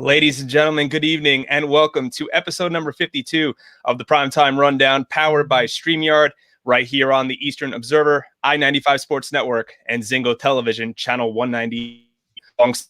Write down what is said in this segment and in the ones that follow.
Ladies and gentlemen, good evening and welcome to episode number 52 of the Primetime Rundown, powered by StreamYard, right here on the Eastern Observer, I-95 Sports Network, and Zingo Television, channel 190. Alongside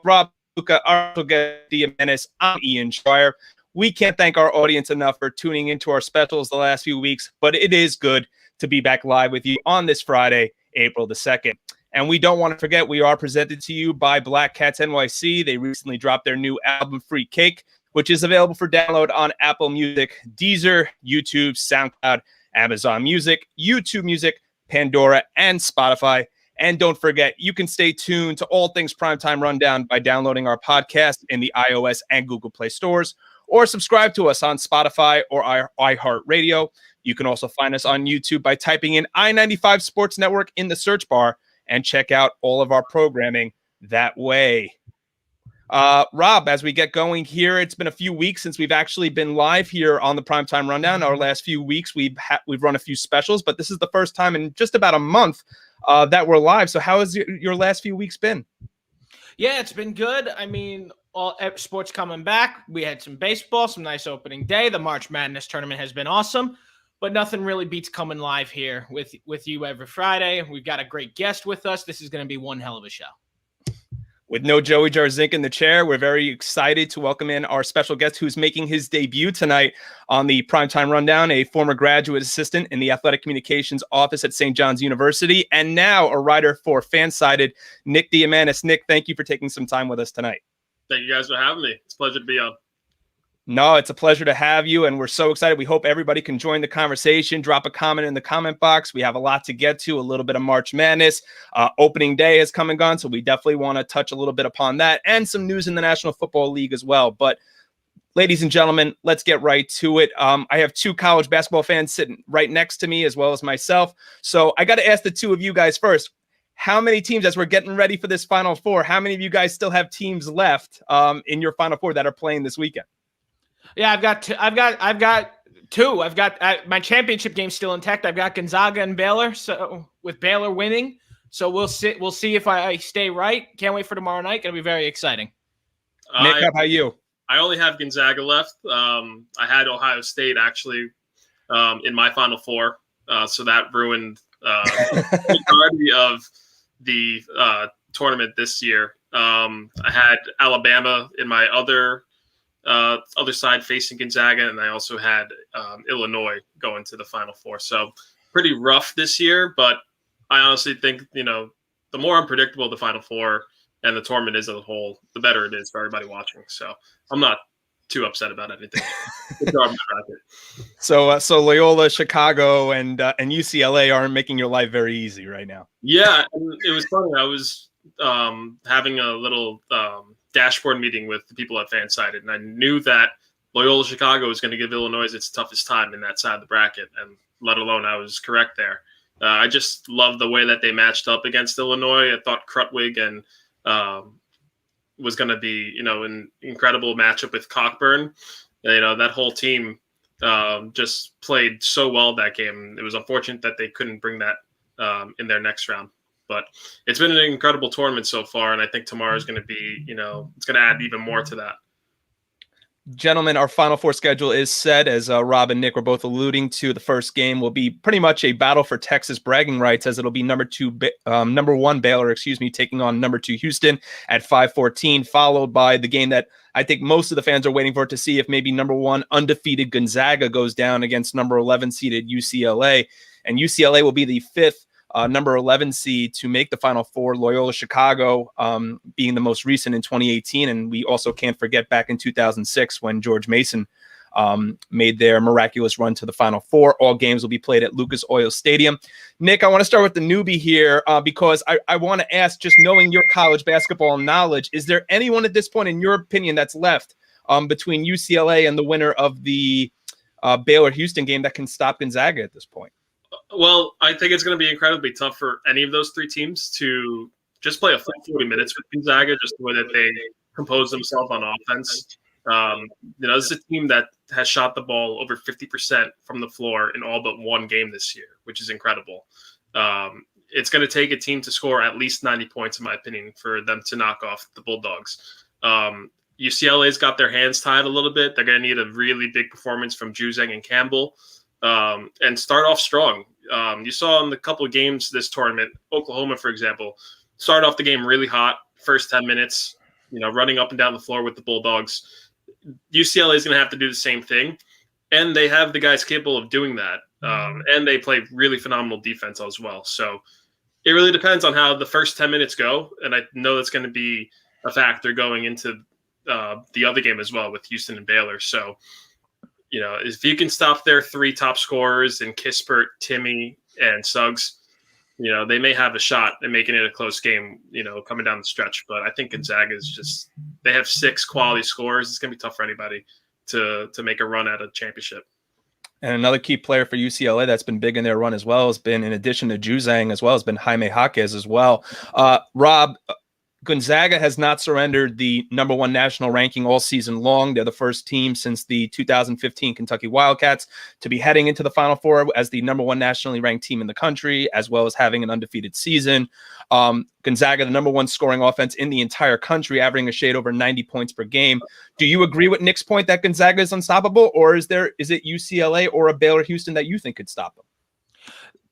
Rob DeLuca, our guest, Diamanis, I'm Ian Schraier. We can't thank our audience enough for tuning into our specials the last few weeks, but it is good to be back live with you on this Friday, April the 2nd. And we don't want to forget, we are presented to you by Black Cats NYC. They recently dropped their new album, Free Cake, which is available for download on Apple Music, Deezer, YouTube, SoundCloud, Amazon Music, YouTube Music, Pandora, and Spotify. And don't forget, you can stay tuned to all things Primetime Rundown by downloading our podcast in the iOS and Google Play stores, or subscribe to us on Spotify or iHeartRadio. You can also find us on YouTube by typing in I-95 Sports Network in the search bar, and check out all of our programming that way. Rob, as we get going here, it's been a few weeks since we've actually been live here on the Primetime Rundown. Our last few weeks, we've run a few specials, but this is the first time in just about a month that we're live. So how has your last few weeks been? Yeah, it's been good. I mean, all sports coming back. We had some baseball, some nice opening day. The March Madness tournament has been awesome. But nothing really beats coming live here with you every Friday. We've got a great guest with us. This is going to be one hell of a show. With no Joey Jarzynka in the chair, we're very excited to welcome in our special guest who's making his debut tonight on the Primetime Rundown, a former graduate assistant in the athletic communications office at St. John's University, and now a writer for Fansided, Nick Diamanis. Nick, thank you for taking some time with us tonight. Thank you guys for having me. It's a pleasure to be on. No, it's a pleasure to have you, and we're so excited. We hope everybody can join the conversation. Drop a comment in the comment box. We have a lot to get to, a little bit of March Madness. Opening day has come and gone, so we definitely want to touch a little bit upon that, and some news in the National Football League as well. But ladies and gentlemen, let's get right to it. I have two college basketball fans sitting right next to me, as well as myself. So I got to ask the two of you guys first. How many teams, as we're getting ready for this Final Four, how many of you guys still have teams left in your Final Four that are playing this weekend? Yeah, I've got two. I've got my championship game still intact. I've got Gonzaga and Baylor. So with Baylor winning, so we'll see if I stay right. Can't wait for tomorrow night. Gonna be very exciting. Nick, how about you? I only have Gonzaga left. I had Ohio State actually in my Final Four, so that ruined the majority of the tournament this year. I had Alabama in my other side facing Gonzaga, and I also had Illinois going to the Final Four. So pretty rough this year, but I honestly think, the more unpredictable the Final Four and the tournament is as a whole, the better it is for everybody watching. So I'm not too upset about anything. So Loyola, Chicago, and UCLA aren't making your life very easy right now. Yeah, it was funny. I was having a little dashboard meeting with the people at Fansided, and I knew that Loyola Chicago was going to give Illinois its toughest time in that side of the bracket, and let alone I was correct there. I just love the way that they matched up against Illinois. I thought Krutwig and was going to be, an incredible matchup with Cockburn. That whole team just played so well that game. It was unfortunate that they couldn't bring that in their next round. But it's been an incredible tournament so far, and I think tomorrow is going to be, it's going to add even more to that. Gentlemen, our Final Four schedule is set, as Rob and Nick were both alluding to. The first game will be pretty much a battle for Texas bragging rights, as it'll be number one Baylor, taking on number 2 Houston at 5:14, followed by the game that I think most of the fans are waiting for to see if maybe number 1 undefeated Gonzaga goes down against number 11 seeded UCLA, and UCLA will be the 5th number 11 seed to make the Final Four, Loyola Chicago being the most recent in 2018. And we also can't forget back in 2006 when George Mason made their miraculous run to the Final Four. All games will be played at Lucas Oil Stadium. Nick, I want to start with the newbie here because I want to ask, just knowing your college basketball knowledge, is there anyone at this point, in your opinion, that's left between UCLA and the winner of the Baylor-Houston game that can stop Gonzaga at this point? Well, I think it's going to be incredibly tough for any of those three teams to just play a full 40 minutes with Gonzaga, just the way that they compose themselves on offense. This is a team that has shot the ball over 50% from the floor in all but one game this year, which is incredible. It's going to take a team to score at least 90 points, in my opinion, for them to knock off the Bulldogs. UCLA's got their hands tied a little bit. They're going to need a really big performance from Juzang and Campbell and start off strong. You saw in the couple of games this tournament, Oklahoma, for example, started off the game really hot, first 10 minutes, running up and down the floor with the Bulldogs. UCLA is going to have to do the same thing, and they have the guys capable of doing that, and they play really phenomenal defense as well. So it really depends on how the first 10 minutes go, and I know that's going to be a factor going into the other game as well with Houston and Baylor. So, if you can stop their three top scorers in Kispert, Timmy, and Suggs, they may have a shot at making it a close game, coming down the stretch. But I think Gonzaga is they have 6 quality scorers. It's going to be tough for anybody to make a run at a championship. And another key player for UCLA that's been big in their run as well has been, in addition to Juzang as well, has been Jaime Jaquez as well. Rob, Gonzaga has not surrendered the number 1 national ranking all season long. They're the first team since the 2015 Kentucky Wildcats to be heading into the Final Four as the number 1 nationally ranked team in the country, as well as having an undefeated season. Gonzaga, the number 1 scoring offense in the entire country, averaging a shade over 90 points per game. Do you agree with Nick's point that Gonzaga is unstoppable, or is it UCLA or a Baylor Houston that you think could stop them?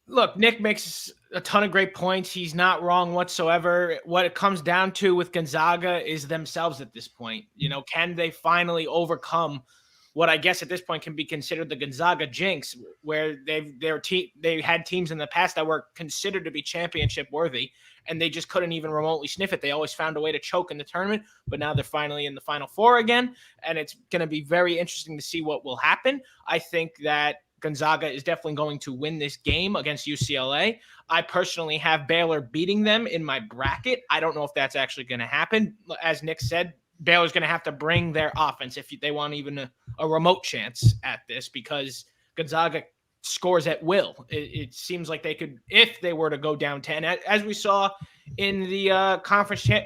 Look, Nick makes a ton of great points. He's not wrong whatsoever. What it comes down to with Gonzaga is themselves at this point. Can they finally overcome what I guess at this point can be considered the Gonzaga jinx, where they had teams in the past that were considered to be championship worthy, and they just couldn't even remotely sniff it. They always found a way to choke in the tournament, but now they're finally in the Final Four again, and it's going to be very interesting to see what will happen. I think that Gonzaga is definitely going to win this game against UCLA. I personally have Baylor beating them in my bracket. I don't know if that's actually going to happen. As Nick said, Baylor's going to have to bring their offense if they want even a remote chance at this, because Gonzaga scores at will. It seems like they could, if they were to go down 10, as we saw in the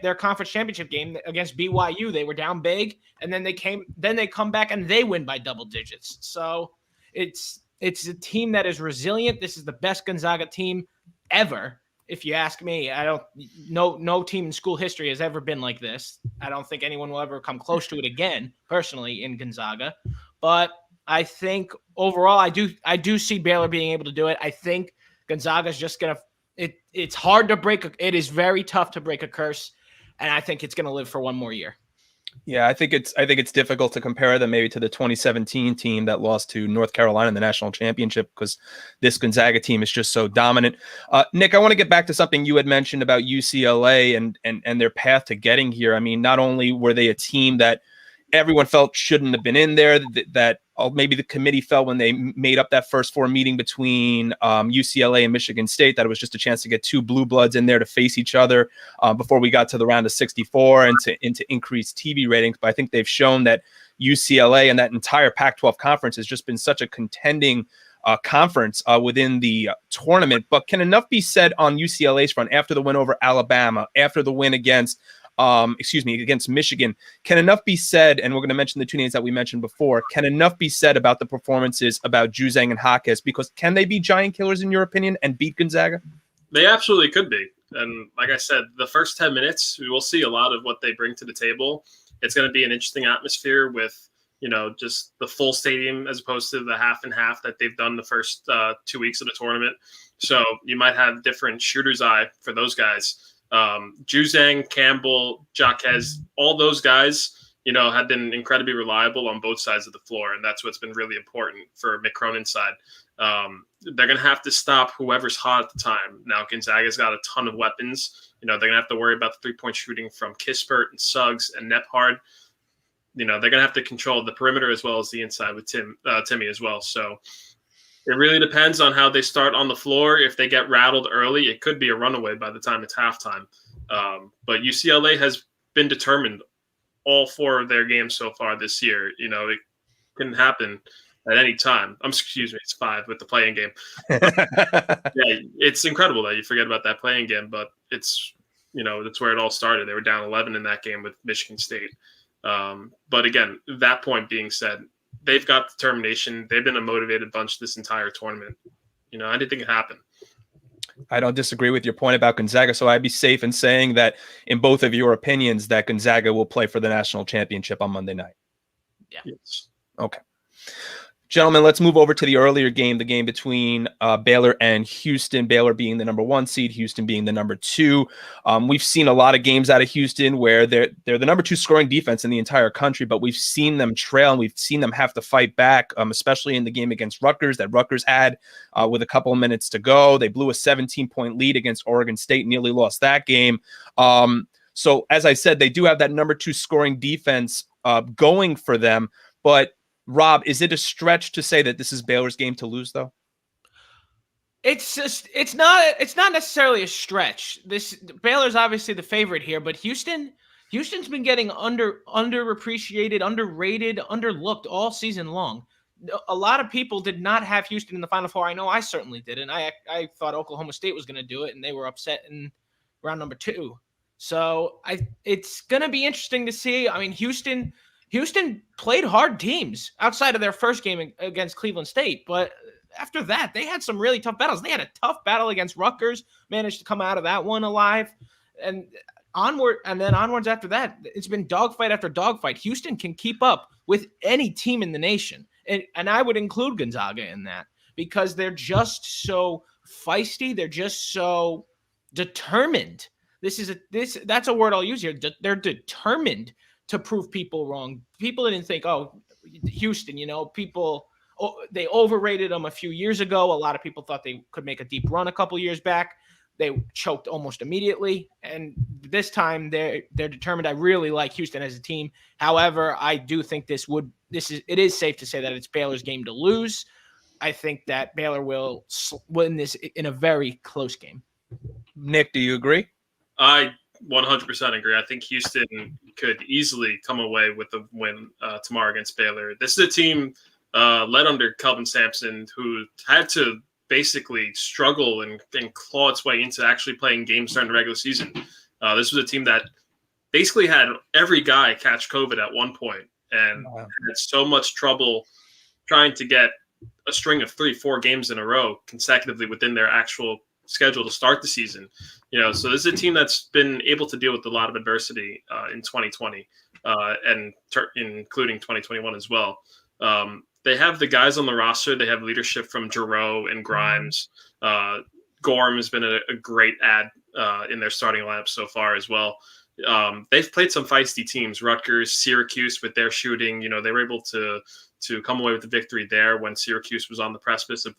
their conference championship game against BYU. They were down big, and then they come back and they win by double digits. So it's a team that is resilient. This is the best Gonzaga team ever, if you ask me. No team in school history has ever been like this. I don't think anyone will ever come close to it again, personally, in Gonzaga. But I think overall, I do see Baylor being able to do it. I think Gonzaga's just gonna. It's hard to break. It is very tough to break a curse, and I think it's gonna live for one more year. Yeah, I think it's difficult to compare them maybe to the 2017 team that lost to North Carolina in the national championship, because this Gonzaga team is just so dominant. Nick, I want to get back to something you had mentioned about UCLA and their path to getting here. I mean, not only were they a team that everyone felt shouldn't have been in there, that maybe the committee felt when they made up that first 4 meeting between UCLA and Michigan State, that it was just a chance to get 2 blue bloods in there to face each other before we got to the round of 64 and to increase TV ratings. But I think they've shown that UCLA and that entire Pac-12 conference has just been such a contending conference within the tournament. But can enough be said on UCLA's front after the win over Alabama, after the win against Michigan? Can enough be said, and we're going to mention the 2 names that we mentioned before, can enough be said about the performances about Juzang and Jaquez? Because can they be giant killers in your opinion and beat Gonzaga? They absolutely could be. And like I said, the first 10 minutes, we will see a lot of what they bring to the table. It's going to be an interesting atmosphere with, just the full stadium as opposed to the half and half that they've done the first 2 weeks of the tournament. So you might have different shooter's eye for those guys. Juzang, Campbell, Jaquez, all those guys, have been incredibly reliable on both sides of the floor, and that's what's been really important for Mick Cronin's side. They're going to have to stop whoever's hot at the time. Now, Gonzaga's got a ton of weapons. They're going to have to worry about the 3-point shooting from Kispert and Suggs and Nephard. They're going to have to control the perimeter as well as the inside with Timmy as well. So it really depends on how they start on the floor. If they get rattled early, it could be a runaway by the time it's halftime. But UCLA has been determined all 4 of their games so far this year. It can happen at any time. Excuse me, it's 5 with the playing game. Yeah, it's incredible that you forget about that playing game, but it's, that's where it all started. They were down 11 in that game with Michigan State. But again, that point being said, they've got determination. They've been a motivated bunch this entire tournament. I didn't think it happened. I don't disagree with your point about Gonzaga, so I'd be safe in saying that in both of your opinions that Gonzaga will play for the national championship on Monday night. Yeah. Yes. Okay. Gentlemen, let's move over to the earlier game, the game between Baylor and Houston. Baylor being the number 1 seed, Houston being the number 2. We've seen a lot of games out of Houston where they're the number 2 scoring defense in the entire country, but we've seen them trail and we've seen them have to fight back, especially in the game against Rutgers that Rutgers had with a couple of minutes to go. They blew a 17-point lead against Oregon State, nearly lost that game. So as I said, they do have that number 2 scoring defense going for them, but Rob, is it a stretch to say that this is Baylor's game to lose, though? It's not necessarily a stretch. Baylor's obviously the favorite here, but Houston's been getting underappreciated, underrated, underlooked all season long. A lot of people did not have Houston in the Final Four. I know I certainly didn't. I thought Oklahoma State was going to do it, and they were upset in round number 2. So it's going to be interesting to see. I mean, Houston played hard teams outside of their first game against Cleveland State, but after that, they had some really tough battles. They had a tough battle against Rutgers, managed to come out of that one alive, and onwards after that, it's been dogfight after dogfight. Houston can keep up with any team in the nation, and I would include Gonzaga in that because they're just so feisty. They're just so determined. That's a word I'll use here. They're determined to prove people wrong. People didn't think, Houston, they overrated them a few years ago. A lot of people thought they could make a deep run a couple years back. They choked almost immediately. And this time they're determined. I really like Houston as a team. However, I do think it is safe to say that it's Baylor's game to lose. I think that Baylor will win this in a very close game. Nick, do you agree? I 100% agree. I think Houston could easily come away with the win tomorrow against Baylor. This is a team led under Kelvin Sampson who had to basically struggle and claw its way into actually playing games during the regular season. This was a team that basically had every guy catch COVID at one point and had so much trouble trying to get a string of 3-4 games in a row consecutively within their actual schedule to start the season. So this is a team that's been able to deal with a lot of adversity in 2020 and including 2021 as well. They have the guys on the roster. They have leadership from Giroux and Grimes. Gorham has been a great add in their starting lineup so far as well. They've played some feisty teams, Rutgers, Syracuse with their shooting. They were able to come away with the victory there when Syracuse was on the precipice of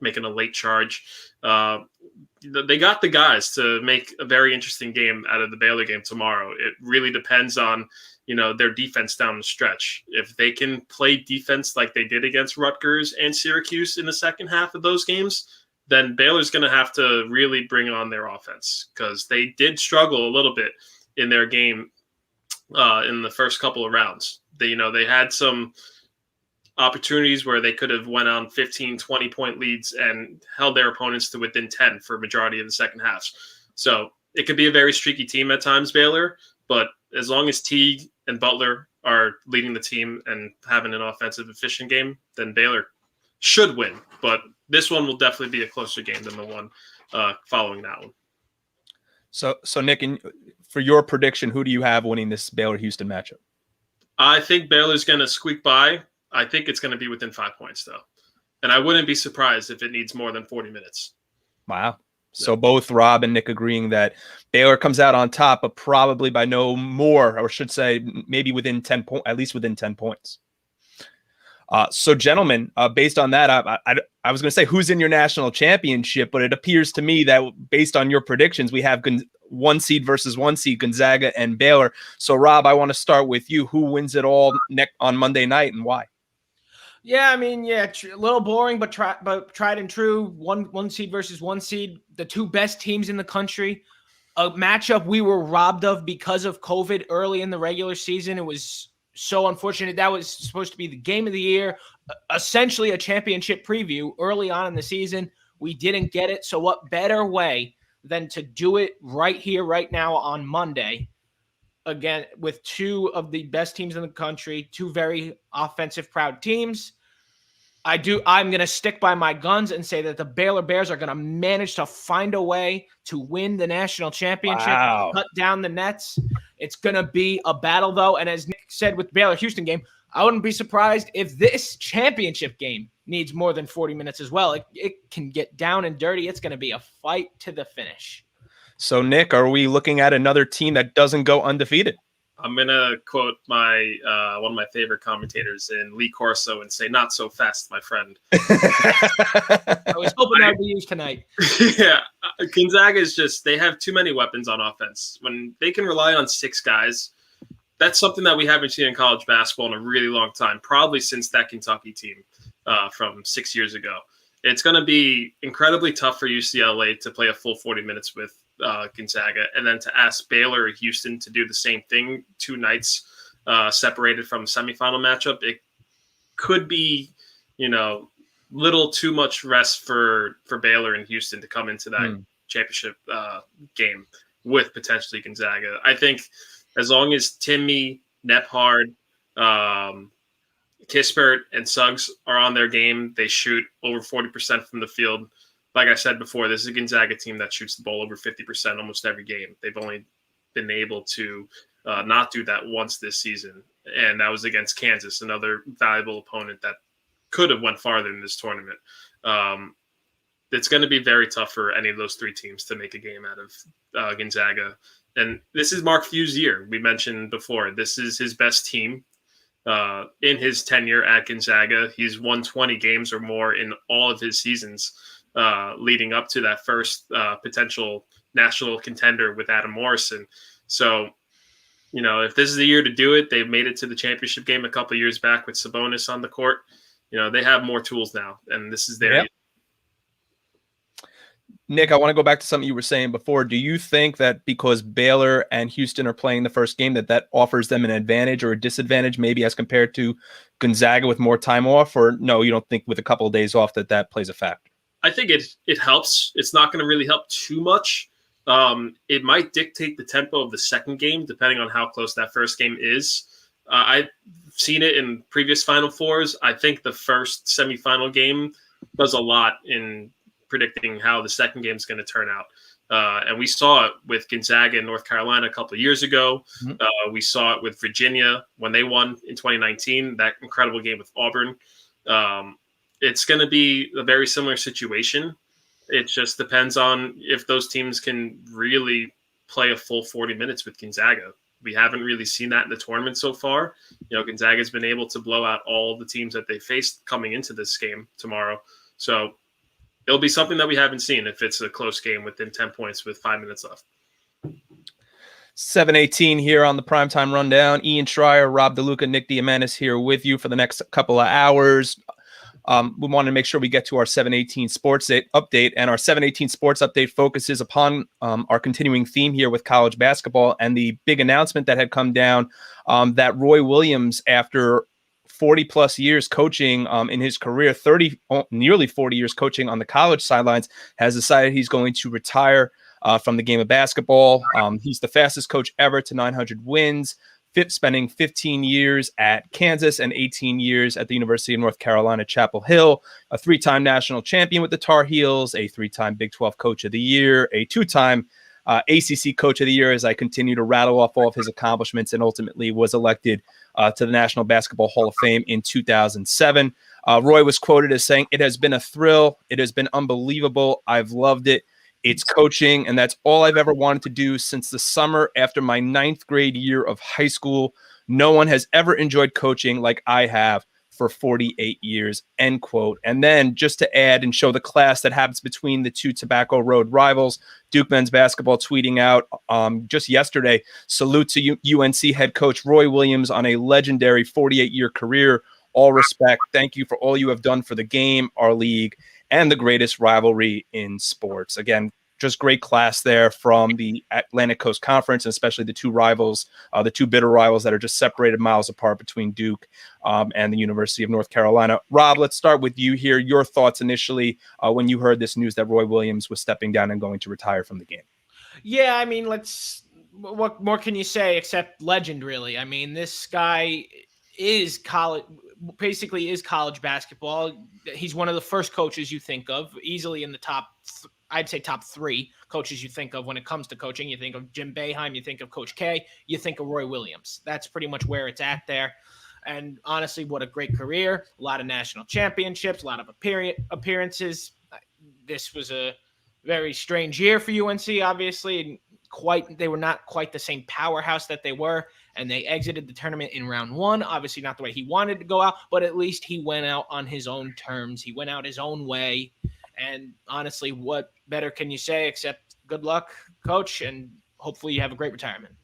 making a late charge. They got the guys to make a very interesting game out of the Baylor game tomorrow. It really depends on, their defense down the stretch. If they can play defense like they did against Rutgers and Syracuse in the second half of those games, then Baylor's going to have to really bring on their offense because they did struggle a little bit in their game in the first couple of rounds. They had some opportunities where they could have went on 15, 20-point leads and held their opponents to within 10 for a majority of the second half. So it could be a very streaky team at times, Baylor, but as long as Teague and Butler are leading the team and having an offensive efficient game, then Baylor should win. But this one will definitely be a closer game than the one following that one. So Nick, for your prediction, who do you have winning this Baylor-Houston matchup? I think Baylor's going to squeak by. I think it's going to be within 5 points, though. And I wouldn't be surprised if it needs more than 40 minutes. Wow. So both Rob and Nick agreeing that Baylor comes out on top, but probably by no more, or should say maybe within 10 points, at least within 10 points. So gentlemen, based on that, I was going to say who's in your national championship, but it appears to me that based on your predictions, we have 1 seed versus 1 seed, Gonzaga and Baylor. So Rob, I want to start with you. Who wins it all on Monday night and why? Yeah, a little boring, but tried and true. One seed versus 1 seed, the 2 best teams in the country. A matchup we were robbed of because of COVID early in the regular season. It was so unfortunate. That was supposed to be the game of the year, essentially a championship preview early on in the season. We didn't get it. So what better way than to do it right here, right now on Monday? Again, with 2 of the best teams in the country, 2 very offensive proud teams. I'm going to stick by my guns and say that the Baylor Bears are going to manage to find a way to win the national championship, Wow. cut down the nets. It's going to be a battle, though. And as Nick said with the Baylor-Houston game, I wouldn't be surprised if this championship game needs more than 40 minutes as well. It can get down and dirty. It's going to be a fight to the finish. So, Nick, are we looking at another team that doesn't go undefeated? I'm gonna quote my one of my favorite commentators in Lee Corso and say, "Not so fast, my friend." I was hoping that would be used tonight. Yeah, Gonzaga is they have too many weapons on offense. When they can rely on 6 guys, that's something that we haven't seen in college basketball in a really long time, probably since that Kentucky team from 6 years ago. It's going to be incredibly tough for UCLA to play a full 40 minutes with Gonzaga, and then to ask Baylor or Houston to do the same thing 2 nights separated from the semifinal matchup. It could be, little too much rest for Baylor and Houston to come into that championship game with potentially Gonzaga. I think as long as Timmy, Nephard, Kispert, and Suggs are on their game, they shoot over 40% from the field. Like I said before, this is a Gonzaga team that shoots the ball over 50% almost every game. They've only been able to not do that once this season, and that was against Kansas, another valuable opponent that could have went farther in this tournament. It's going to be very tough for any of those 3 teams to make a game out of Gonzaga. And this is Mark Few's year. We mentioned before, this is his best team in his tenure at Gonzaga. He's won 20 games or more in all of his seasons leading up to that first potential national contender with Adam Morrison. So, if this is the year to do it, they've made it to the championship game a couple of years back with Sabonis on the court. They have more tools now, and this is their year. Nick, I want to go back to something you were saying before. Do you think that because Baylor and Houston are playing the first game, that offers them an advantage or a disadvantage, maybe as compared to Gonzaga with more time off? Or no, you don't think with a couple of days off that plays a factor? I think it helps. It's not going to really help too much. It might dictate the tempo of the second game, depending on how close that first game is. I've seen it in previous Final Fours. I think the first semifinal game does a lot in predicting how the second game is going to turn out. And we saw it with Gonzaga and North Carolina a couple of years ago. We saw it with Virginia when they won in 2019, that incredible game with Auburn. It's going to be a very similar situation. It just depends on if those teams can really play a full 40 minutes with Gonzaga. We haven't really seen that in the tournament so far. Gonzaga's been able to blow out all the teams that they faced coming into this game tomorrow. So it'll be something that we haven't seen if it's a close game within 10 points with 5 minutes left. 7:18 here on the Primetime Rundown. Ian Schraier, Rob DeLuca, Nick Diamanis here with you for the next couple of hours. We want to make sure we get to our 7:18 sports update, and our 7:18 sports update focuses upon our continuing theme here with college basketball and the big announcement that had come down that Roy Williams, after 40 plus years coaching in his career, nearly 40 years coaching on the college sidelines, has decided he's going to retire from the game of basketball. He's the fastest coach ever to 900 wins, spending 15 years at Kansas and 18 years at the University of North Carolina, Chapel Hill, a 3-time national champion with the Tar Heels, a 3-time Big 12 Coach of the Year, a 2-time ACC Coach of the Year, as I continue to rattle off all of his accomplishments, and ultimately was elected to the National Basketball Hall of Fame in 2007. Roy was quoted as saying, "It has been a thrill. It has been unbelievable. I've loved it. It's coaching, and that's all I've ever wanted to do since the summer after my 9th grade year of high school. No one has ever enjoyed coaching like I have for 48 years, end quote. And then just to add and show the class that happens between the two Tobacco Road rivals, Duke men's basketball tweeting out just yesterday, salute to UNC head coach Roy Williams on a legendary 48-year career. All respect. Thank you for all you have done for the game, our league, and the greatest rivalry in sports. Again, just great class there from the Atlantic Coast Conference, and especially the two rivals, the two bitter rivals that are just separated miles apart between Duke and the University of North Carolina. Rob, let's start with you here. Your thoughts initially when you heard this news that Roy Williams was stepping down and going to retire from the game. Yeah, I mean, what more can you say except legend, really? I mean, this guy is college. basically is college basketball. He's one of the first coaches you think of, easily in the I'd say top 3 coaches you think of when it comes to coaching. You think of Jim Boeheim, you think of Coach K, you think of Roy Williams. That's pretty much where it's at there. And honestly, what a great career. A lot of national championships, a lot of appearances. This was a very strange year for UNC, obviously. They were not quite the same powerhouse that they were, and they exited the tournament in round 1. Obviously not the way he wanted to go out, but at least he went out on his own terms. He went out his own way. And honestly, what better can you say except good luck, coach, and hopefully you have a great retirement.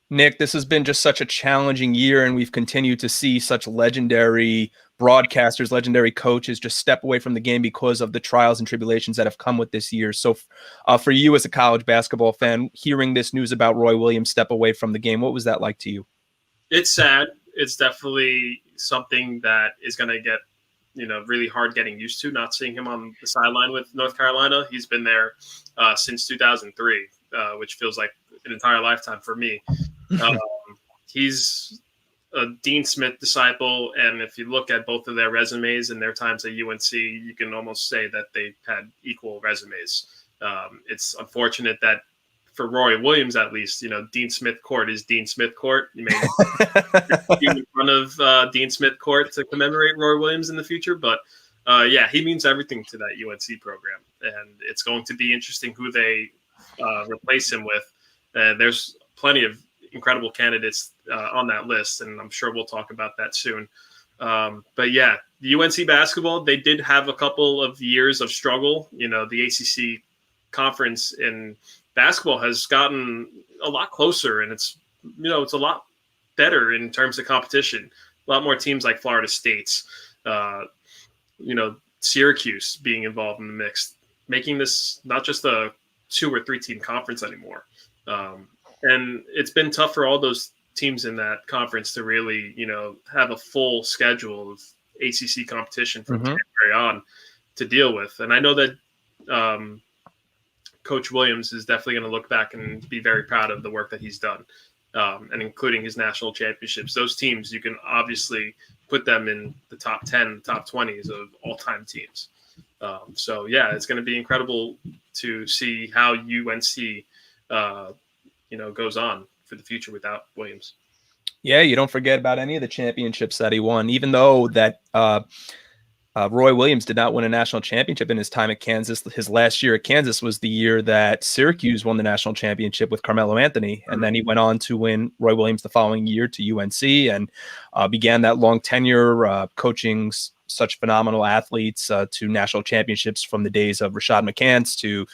Nick, this has been just such a challenging year, and we've continued to see such legendary broadcasters, legendary coaches just step away from the game because of the trials and tribulations that have come with this year. So for you as a college basketball fan, hearing this news about Roy Williams step away from the game, what was that like to you? It's sad. It's definitely something that is going to get, really hard getting used to, not seeing him on the sideline with North Carolina. He's been there since 2003, which feels like an entire lifetime for me. He's a Dean Smith disciple, and if you look at both of their resumes and their times at UNC, you can almost say that they had equal resumes. It's unfortunate that for Roy Williams, at least, Dean Smith Court is Dean Smith Court. You may be in front of Dean Smith Court to commemorate Roy Williams in the future, but he means everything to that UNC program, and it's going to be interesting who they replace him with. There's plenty of incredible candidates on that list, and I'm sure we'll talk about that soon. But yeah, the UNC basketball, they did have a couple of years of struggle. The ACC conference in basketball has gotten a lot closer, and it's a lot better in terms of competition. A lot more teams like Florida State's, Syracuse being involved in the mix, making this not just a 2 or 3 team conference anymore. And it's been tough for all those teams in that conference to really, have a full schedule of ACC competition from January on to deal with. And I know that Coach Williams is definitely going to look back and be very proud of the work that he's done, and including his national championships. Those teams, you can obviously put them in the top 10, top 20s of all-time teams. It's going to be incredible to see how UNC goes on for the future without Williams. Yeah, you don't forget about any of the championships that he won, even though that Roy Williams did not win a national championship in his time at Kansas. His last year at Kansas was the year that Syracuse won the national championship with Carmelo Anthony. And then he went on to win Roy Williams the following year to UNC and began that long tenure coaching such phenomenal athletes to national championships from the days of Rashad McCants to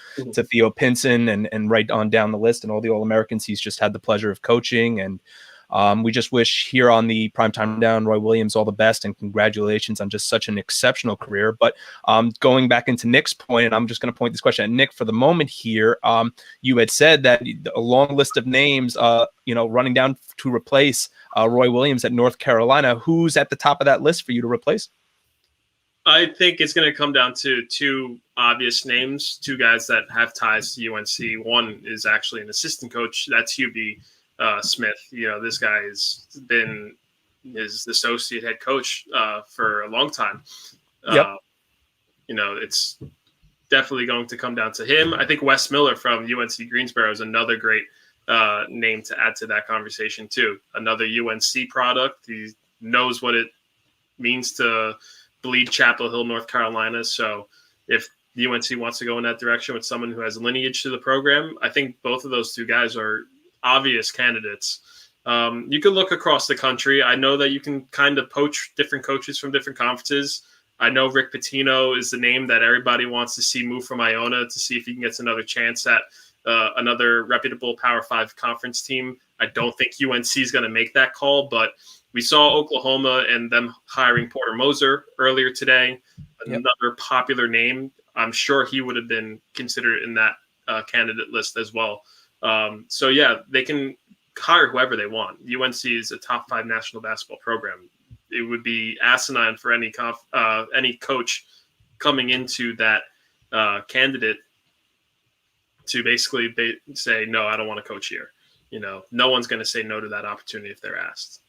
Theo Pinson and right on down the list, and all the All-Americans he's just had the pleasure of coaching. And we just wish here on the Primetime Down Roy Williams all the best and congratulations on just such an exceptional career. But going back into Nick's point, and I'm just going to point this question at Nick for the moment here. You had said that a long list of names, running down to replace Roy Williams at North Carolina. Who's at the top of that list for you to replace? I think it's going to come down to 2 obvious names, 2 guys that have ties to UNC. One is actually an assistant coach. That's Hubie Smith. This guy has been his associate head coach for a long time. It's definitely going to come down to him. I think Wes Miller from UNC Greensboro is another great name to add to that conversation too. Another UNC product. He knows what it means to bleed Chapel Hill, North Carolina. So if UNC wants to go in that direction with someone who has lineage to the program, I think both of those 2 guys are obvious candidates. You can look across the country. I know that you can kind of poach different coaches from different conferences. I know Rick Pitino is the name that everybody wants to see move from Iona to see if he can get another chance at another reputable Power 5 conference team. I don't think UNC is going to make that call, but we saw Oklahoma and them hiring Porter Moser earlier today, another popular name. I'm sure he would have been considered in that candidate list as well. They can hire whoever they want. UNC is a top 5 national basketball program. It would be asinine for any coach coming into that candidate to basically say, no, I don't want to coach here. No one's going to say no to that opportunity if they're asked.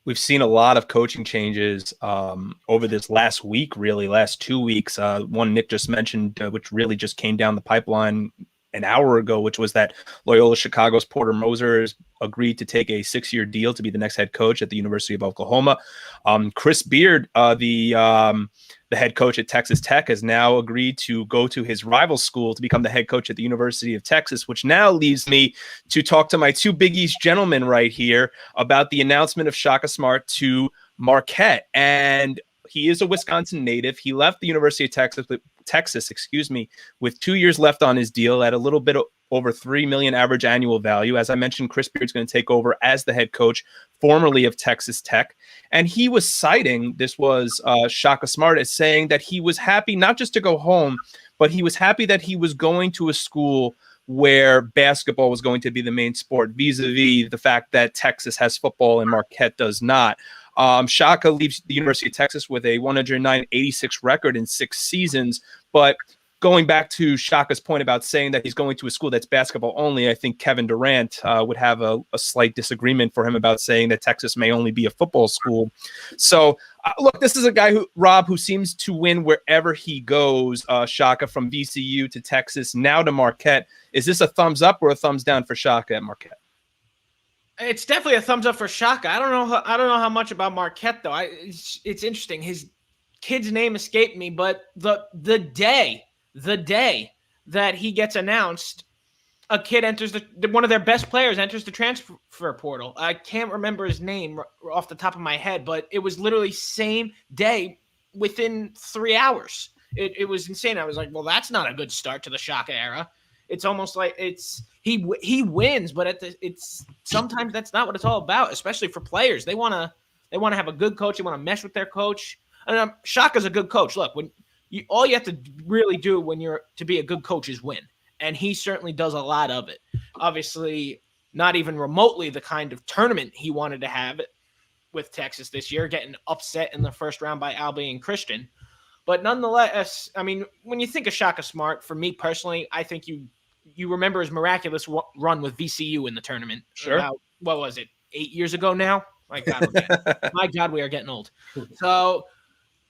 We've seen a lot of coaching changes over this last week, really, last 2 weeks. One Nick just mentioned, which really just came down the pipeline an hour ago, which was that Loyola Chicago's Porter Moser has agreed to take a 6-year deal to be the next head coach at the University of Oklahoma. Chris Beard, the head coach at Texas Tech, has now agreed to go to his rival school to become the head coach at the University of Texas, which now leaves me to talk to my two Big East gentlemen right here about the announcement of Shaka Smart to Marquette. And he is a Wisconsin native. He left the University of Texas, with 2 years left on his deal at a little bit over $3 million average annual value. As I mentioned, Chris Beard's going to take over as the head coach, formerly of Texas Tech. And he was citing, this was Shaka Smart, as saying that he was happy not just to go home, but he was happy that he was going to a school where basketball was going to be the main sport, vis-a-vis the fact that Texas has football and Marquette does not. Shaka leaves the University of Texas with a 109-86 record in 6 seasons. But going back to Shaka's point about saying that he's going to a school that's basketball only, I think Kevin Durant would have a slight disagreement for him about saying that Texas may only be a football school. So, look, this is a guy who seems to win wherever he goes. Shaka, from VCU to Texas, now to Marquette. Is this a thumbs up or a thumbs down for Shaka at Marquette? It's definitely a thumbs up for Shaka. I don't know how much about Marquette though. It's interesting. His kid's name escaped me, but the day that he gets announced, a kid enters one of their best players enters the transfer portal. I can't remember his name off the top of my head, but it was literally same day within 3 hours. It was insane. I was like, well, that's not a good start to the Shaka era. It's almost like he wins, but it's sometimes that's not what it's all about, especially for players. They want to have a good coach. They want to mesh with their coach. And Shaka's a good coach. Look, all you have to really do when you're to be a good coach is win, and he certainly does a lot of it. Obviously, not even remotely the kind of tournament he wanted to have with Texas this year, getting upset in the first round by Albany and Christian. But nonetheless, I mean, when you think of Shaka Smart, for me personally, I think you remember his miraculous run with VCU in the tournament. Sure. About, what was it, 8 years ago now? My God, we are getting old. So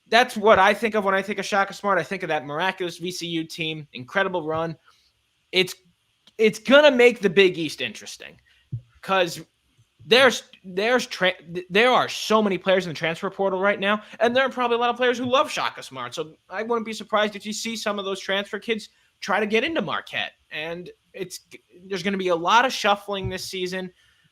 that's what I think of when I think of Shaka Smart. I think of that miraculous VCU team, incredible run. It's gonna make the Big East interesting because there are so many players in the transfer portal right now, and there are probably a lot of players who love Shaka Smart. So I wouldn't be surprised if you see some of those transfer kids try to get into Marquette. And there's going to be a lot of shuffling this season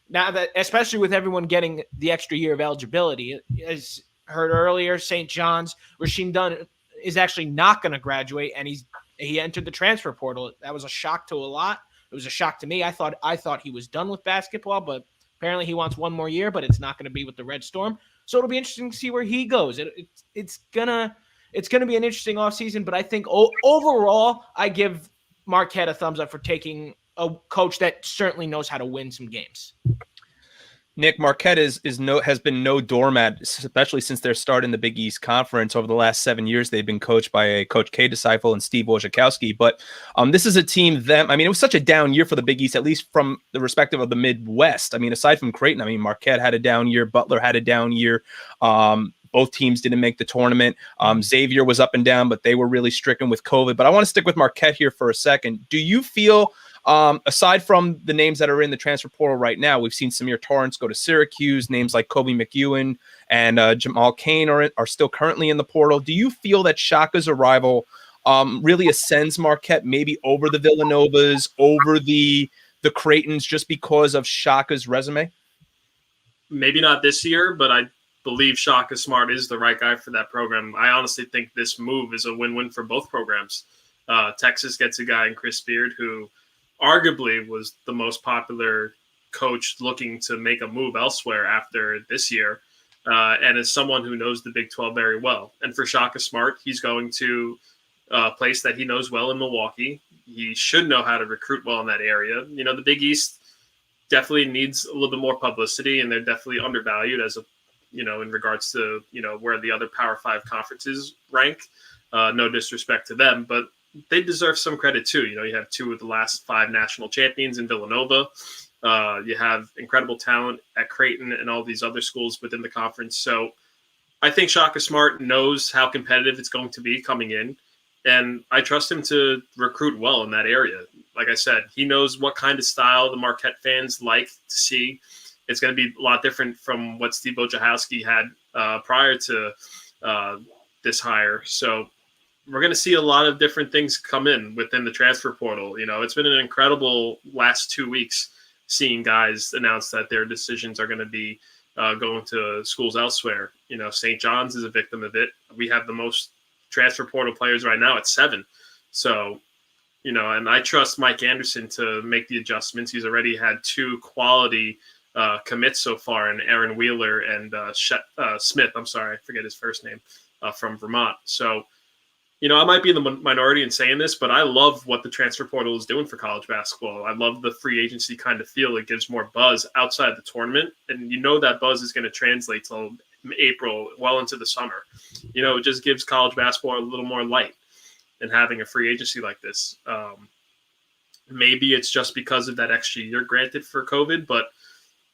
now, that especially with everyone getting the extra year of eligibility. As heard earlier, St. John's, Rasheem Dunn is actually not going to graduate, and he entered the transfer portal. That was a shock to a lot. It was a shock to me. I thought he was done with basketball, but apparently he wants one more year, but it's not going to be with the Red Storm. So it'll be interesting to see where he goes. It's gonna be an interesting offseason, but I think overall I give Marquette a thumbs up for taking a coach that certainly knows how to win some games. Nick, Marquette has been no doormat, especially since their start in the Big East Conference. Over the last 7 years, they've been coached by a Coach K disciple and Steve Wojciechowski. But this is a team it was such a down year for the Big East, at least from the perspective of the Midwest. I mean, aside from Creighton, Marquette had a down year. Butler had a down year. Both teams didn't make the tournament. Xavier was up and down, but they were really stricken with COVID. But I want to stick with Marquette here for a second. Do you feel, aside from the names that are in the transfer portal right now, we've seen Samir Torrance go to Syracuse, names like Kobe McEwen and Jamal Cain are still currently in the portal. Do you feel that Shaka's arrival really ascends Marquette maybe over the Villanovas, over the Creightons, just because of Shaka's resume? Maybe not this year, but I believe Shaka Smart is the right guy for that program. I honestly think this move is a win-win for both programs. Texas gets a guy in Chris Beard who arguably was the most popular coach looking to make a move elsewhere after this year, and is someone who knows the Big 12 very well. And for Shaka Smart, he's going to a place that he knows well in Milwaukee. He should know how to recruit well in that area. You know, the Big East definitely needs a little bit more publicity, and they're definitely undervalued in regards to, where the other Power 5 conferences rank. No disrespect to them, but they deserve some credit too. You have 2 of the last 5 national champions in Villanova. You have incredible talent at Creighton and all these other schools within the conference. So I think Shaka Smart knows how competitive it's going to be coming in, and I trust him to recruit well in that area. Like I said, he knows what kind of style the Marquette fans like to see. It's going to be a lot different from what Steve Wojciechowski had prior to this hire. So we're going to see a lot of different things come in within the transfer portal. You know, it's been an incredible last 2 weeks seeing guys announce that their decisions are going to be going to schools elsewhere. You know, St. John's is a victim of it. We have the most transfer portal players right now at 7. So, you know, and I trust Mike Anderson to make the adjustments. He's already had 2 quality commits so far, and Aaron Wheeler and Smith. I'm sorry, I forget his first name, from Vermont. So, you know, I might be in the minority in saying this, but I love what the transfer portal is doing for college basketball. I love the free agency kind of feel. It gives more buzz outside the tournament, and you know that buzz is going to translate till April, well into the summer. You know, it just gives college basketball a little more light than having a free agency like this. Maybe it's just because of that extra year granted for COVID, but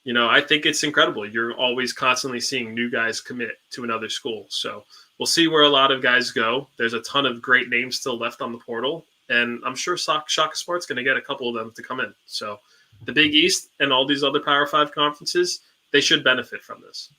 you know, I think it's incredible. You're always constantly seeing new guys commit to another school. So we'll see where a lot of guys go. There's a ton of great names still left on the portal, and I'm sure Shaka Smart's going to get a couple of them to come in. So the Big East and all these other Power 5 conferences, they should benefit from this.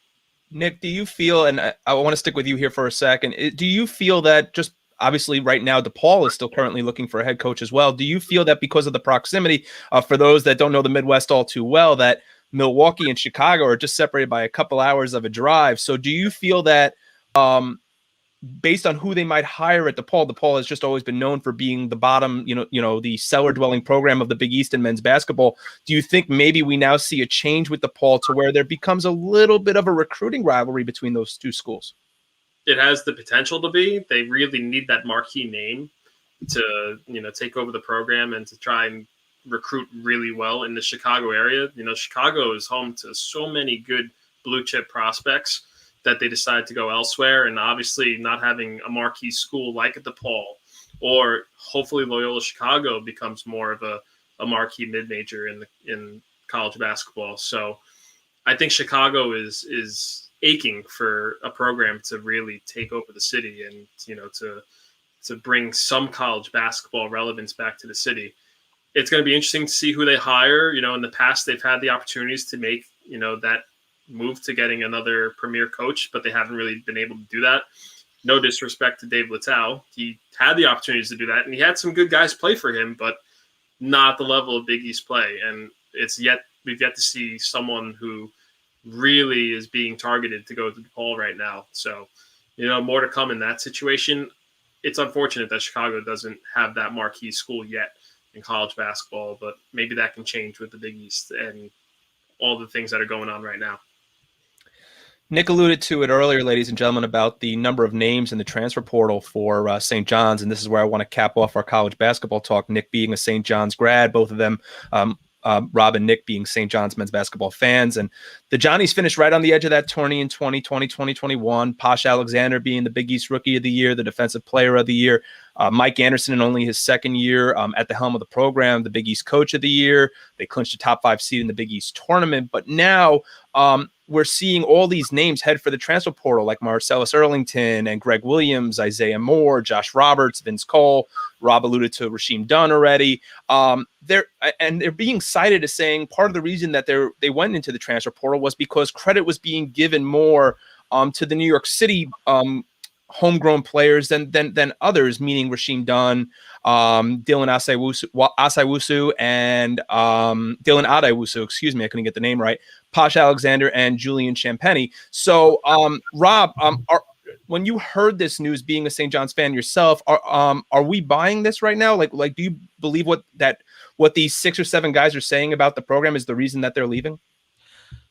Nick, do you feel, and I want to stick with you here for a second, do you feel that just obviously right now DePaul is still currently looking for a head coach as well. Do you feel that because of the proximity, for those that don't know the Midwest all too well, that Milwaukee and Chicago are just separated by a couple hours of a drive? So do you feel that based on who they might hire at DePaul has just always been known for being the bottom, the cellar dwelling program of the Big East in men's basketball. Do you think maybe we now see a change with DePaul to where there becomes a little bit of a recruiting rivalry between those two schools? It has the potential to be. They really need that marquee name to, take over the program and to try and recruit really well in the Chicago area. Chicago is home to so many good blue chip prospects that they decide to go elsewhere. And obviously not having a marquee school like at DePaul, or hopefully Loyola Chicago becomes more of a marquee mid-major in college basketball. So I think Chicago is aching for a program to really take over the city and, to bring some college basketball relevance back to the city. It's going to be interesting to see who they hire. In the past, they've had the opportunities to make, that move to getting another premier coach, but they haven't really been able to do that. No disrespect to Dave Littau. He had the opportunities to do that, and he had some good guys play for him, but not the level of Big East play. And we've yet to see someone who really is being targeted to go to DePaul right now. So, more to come in that situation. It's unfortunate that Chicago doesn't have that marquee school yet in college basketball, but maybe that can change with the Big East and all the things that are going on right now. Nick alluded to it earlier, ladies and gentlemen, about the number of names in the transfer portal for St. John's, and this is where I want to cap off our college basketball talk. Nick being a St. John's grad, both of them, Rob and Nick being St. John's men's basketball fans, and the Johnnies finished right on the edge of that tourney in 2020, 2021. Posh Alexander being the Big East Rookie of the Year, the Defensive Player of the Year. Mike Anderson in only his second year at the helm of the program, the Big East Coach of the Year. They clinched a top 5 seed in the Big East tournament, but now we're seeing all these names head for the transfer portal, like Marcellus Earlington and Greg Williams, Isaiah Moore, Josh Roberts, Vince Cole. Rob alluded to Rasheem Dunn already. They're being cited as saying part of the reason that they went into the transfer portal was because credit was being given more to the New York City homegrown players than others, meaning Rasheem Dunn, Dylan Asaiwusu, and Dylan Adaiwusu, excuse me, I couldn't get the name right, Posh Alexander, and Julian Champagny. So, Rob, when you heard this news, being a St. John's fan yourself, are we buying this right now? Like, do you believe what these 6 or 7 guys are saying about the program is the reason that they're leaving?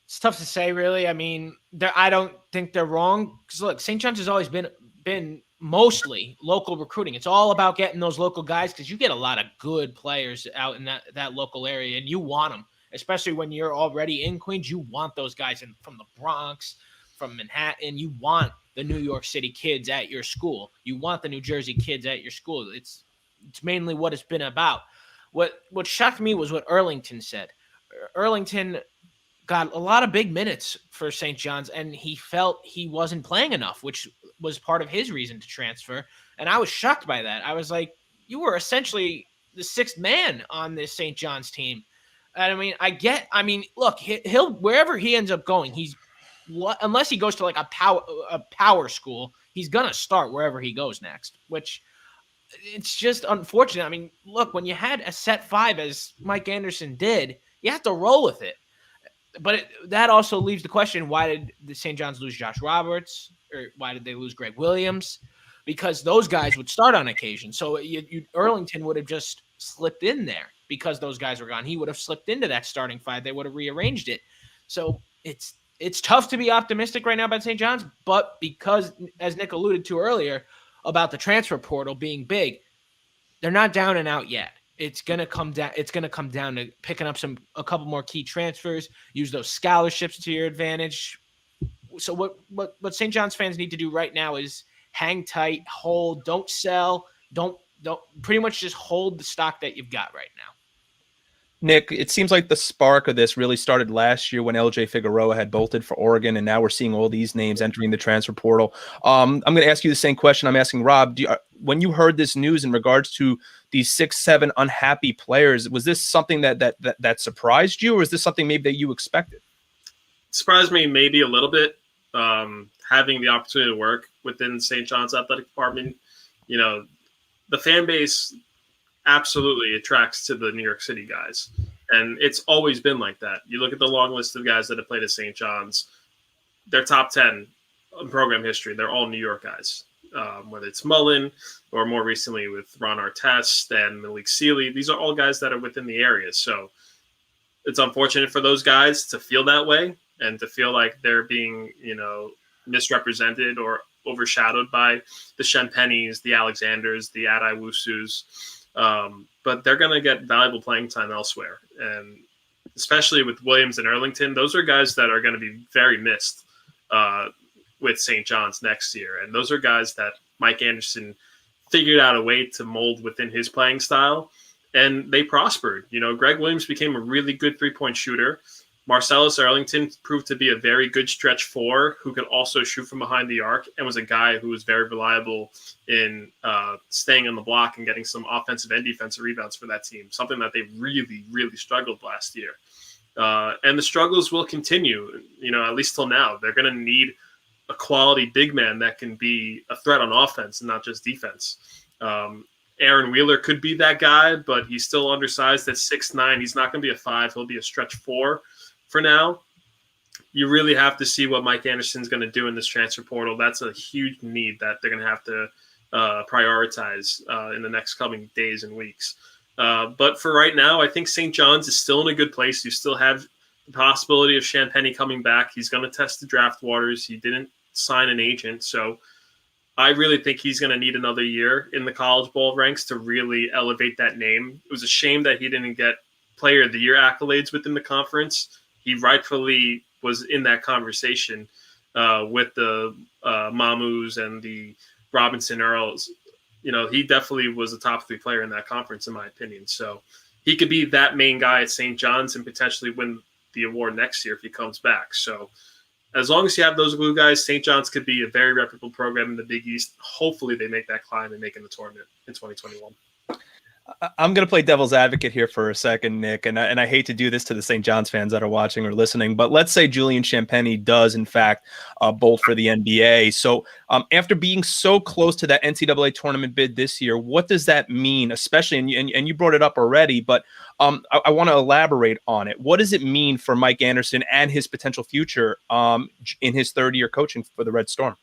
It's tough to say, really. I mean, I don't think they're wrong. Because look, St. John's has always been mostly local recruiting. It's all about getting those local guys because you get a lot of good players out in that local area, and you want them, especially when you're already in Queens. You want those guys from the Bronx, from Manhattan. You want the New York City kids at your school. You want the New Jersey kids at your school. It's mainly what it's been about. What shocked me was what Earlington said. Earlington got a lot of big minutes for St. John's, and he felt he wasn't playing enough, which was part of his reason to transfer. And I was shocked by that. I was like, you were essentially the sixth man on this St. John's team. And I mean, look, he'll wherever he ends up going, unless he goes to like a power school, he's gonna start wherever he goes next, which it's just unfortunate. I mean, look, when you had a set five as Mike Anderson did, you have to roll with it. But that also leaves the question, why did the St. John's lose Josh Roberts? Or why did they lose Greg Williams? Because those guys would start on occasion. So Earlington would have just slipped in there because those guys were gone. He would have slipped into that starting five. They would have rearranged it. So it's tough to be optimistic right now about St. John's, but because, as Nick alluded to earlier, about the transfer portal being big, they're not down and out yet. It's gonna come down. It's gonna come down to picking up a couple more key transfers. Use those scholarships to your advantage. So what St. John's fans need to do right now is hang tight, hold, don't sell, don't pretty much just hold the stock that you've got right now. Nick, it seems like the spark of this really started last year when LJ Figueroa had bolted for Oregon, and now we're seeing all these names entering the transfer portal. I'm going to ask you the same question I'm asking Rob. When you heard this news in regards to these 6-7 unhappy players, was this something that surprised you, or is this something maybe that you expected? It surprised me maybe a little bit. Having the opportunity to work within St. John's athletic department, the fan base absolutely attracts to the New York City guys. And it's always been like that. You look at the long list of guys that have played at St. John's, their top 10 in program history, they're all New York guys. Whether it's Mullen or more recently with Ron Artest and Malik Sealy, these are all guys that are within the area. So it's unfortunate for those guys to feel that way and to feel like they're being, misrepresented or overshadowed by the Shenpennies, the Alexanders, the Adai Wusus. But they're going to get valuable playing time elsewhere. And especially with Williams and Earlington, those are guys that are going to be very missed with St. John's next year. And those are guys that Mike Anderson figured out a way to mold within his playing style. And they prospered. Greg Williams became a really good three-point shooter. Marcellus Earlington proved to be a very good stretch four who could also shoot from behind the arc and was a guy who was very reliable in staying on the block and getting some offensive and defensive rebounds for that team, something that they really, really struggled last year. And the struggles will continue, at least till now. They're going to need a quality big man that can be a threat on offense and not just defense. Aaron Wheeler could be that guy, but he's still undersized at 6'9". He's not going to be a 5. He'll be a stretch 4. For now, you really have to see what Mike Anderson's going to do in this transfer portal. That's a huge need that they're going to have to prioritize in the next coming days and weeks. But for right now, I think St. John's is still in a good place. You still have the possibility of Shenpenny coming back. He's going to test the draft waters. He didn't sign an agent. So I really think he's going to need another year in the college ball ranks to really elevate that name. It was a shame that he didn't get Player of the Year accolades within the conference. He rightfully was in that conversation with the Mamus and the Robinson Earls. He definitely was a top 3 player in that conference, in my opinion. So he could be that main guy at St. John's and potentially win the award next year if he comes back. So as long as you have those glue guys, St. John's could be a very reputable program in the Big East. Hopefully they make that climb and make it in the tournament in 2021. I'm going to play devil's advocate here for a second, Nick, and I hate to do this to the St. John's fans that are watching or listening, but let's say Julian Shenpenny does, in fact, bolt for the NBA. So after being so close to that NCAA tournament bid this year, what does that mean, especially, and you brought it up already, but I want to elaborate on it. What does it mean for Mike Anderson and his potential future in his third year coaching for the Red Storm?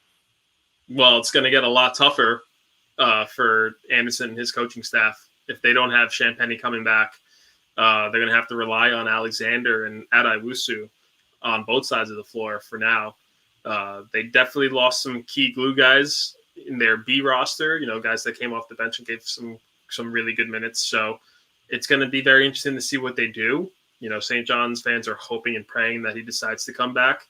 Well, it's going to get a lot tougher for Anderson and his coaching staff. If they don't have Shenpenny coming back, they're going to have to rely on Alexander and Adai Wusu on both sides of the floor for now. They definitely lost some key glue guys in their B roster, guys that came off the bench and gave some really good minutes. So it's going to be very interesting to see what they do. St. John's fans are hoping and praying that he decides to come back.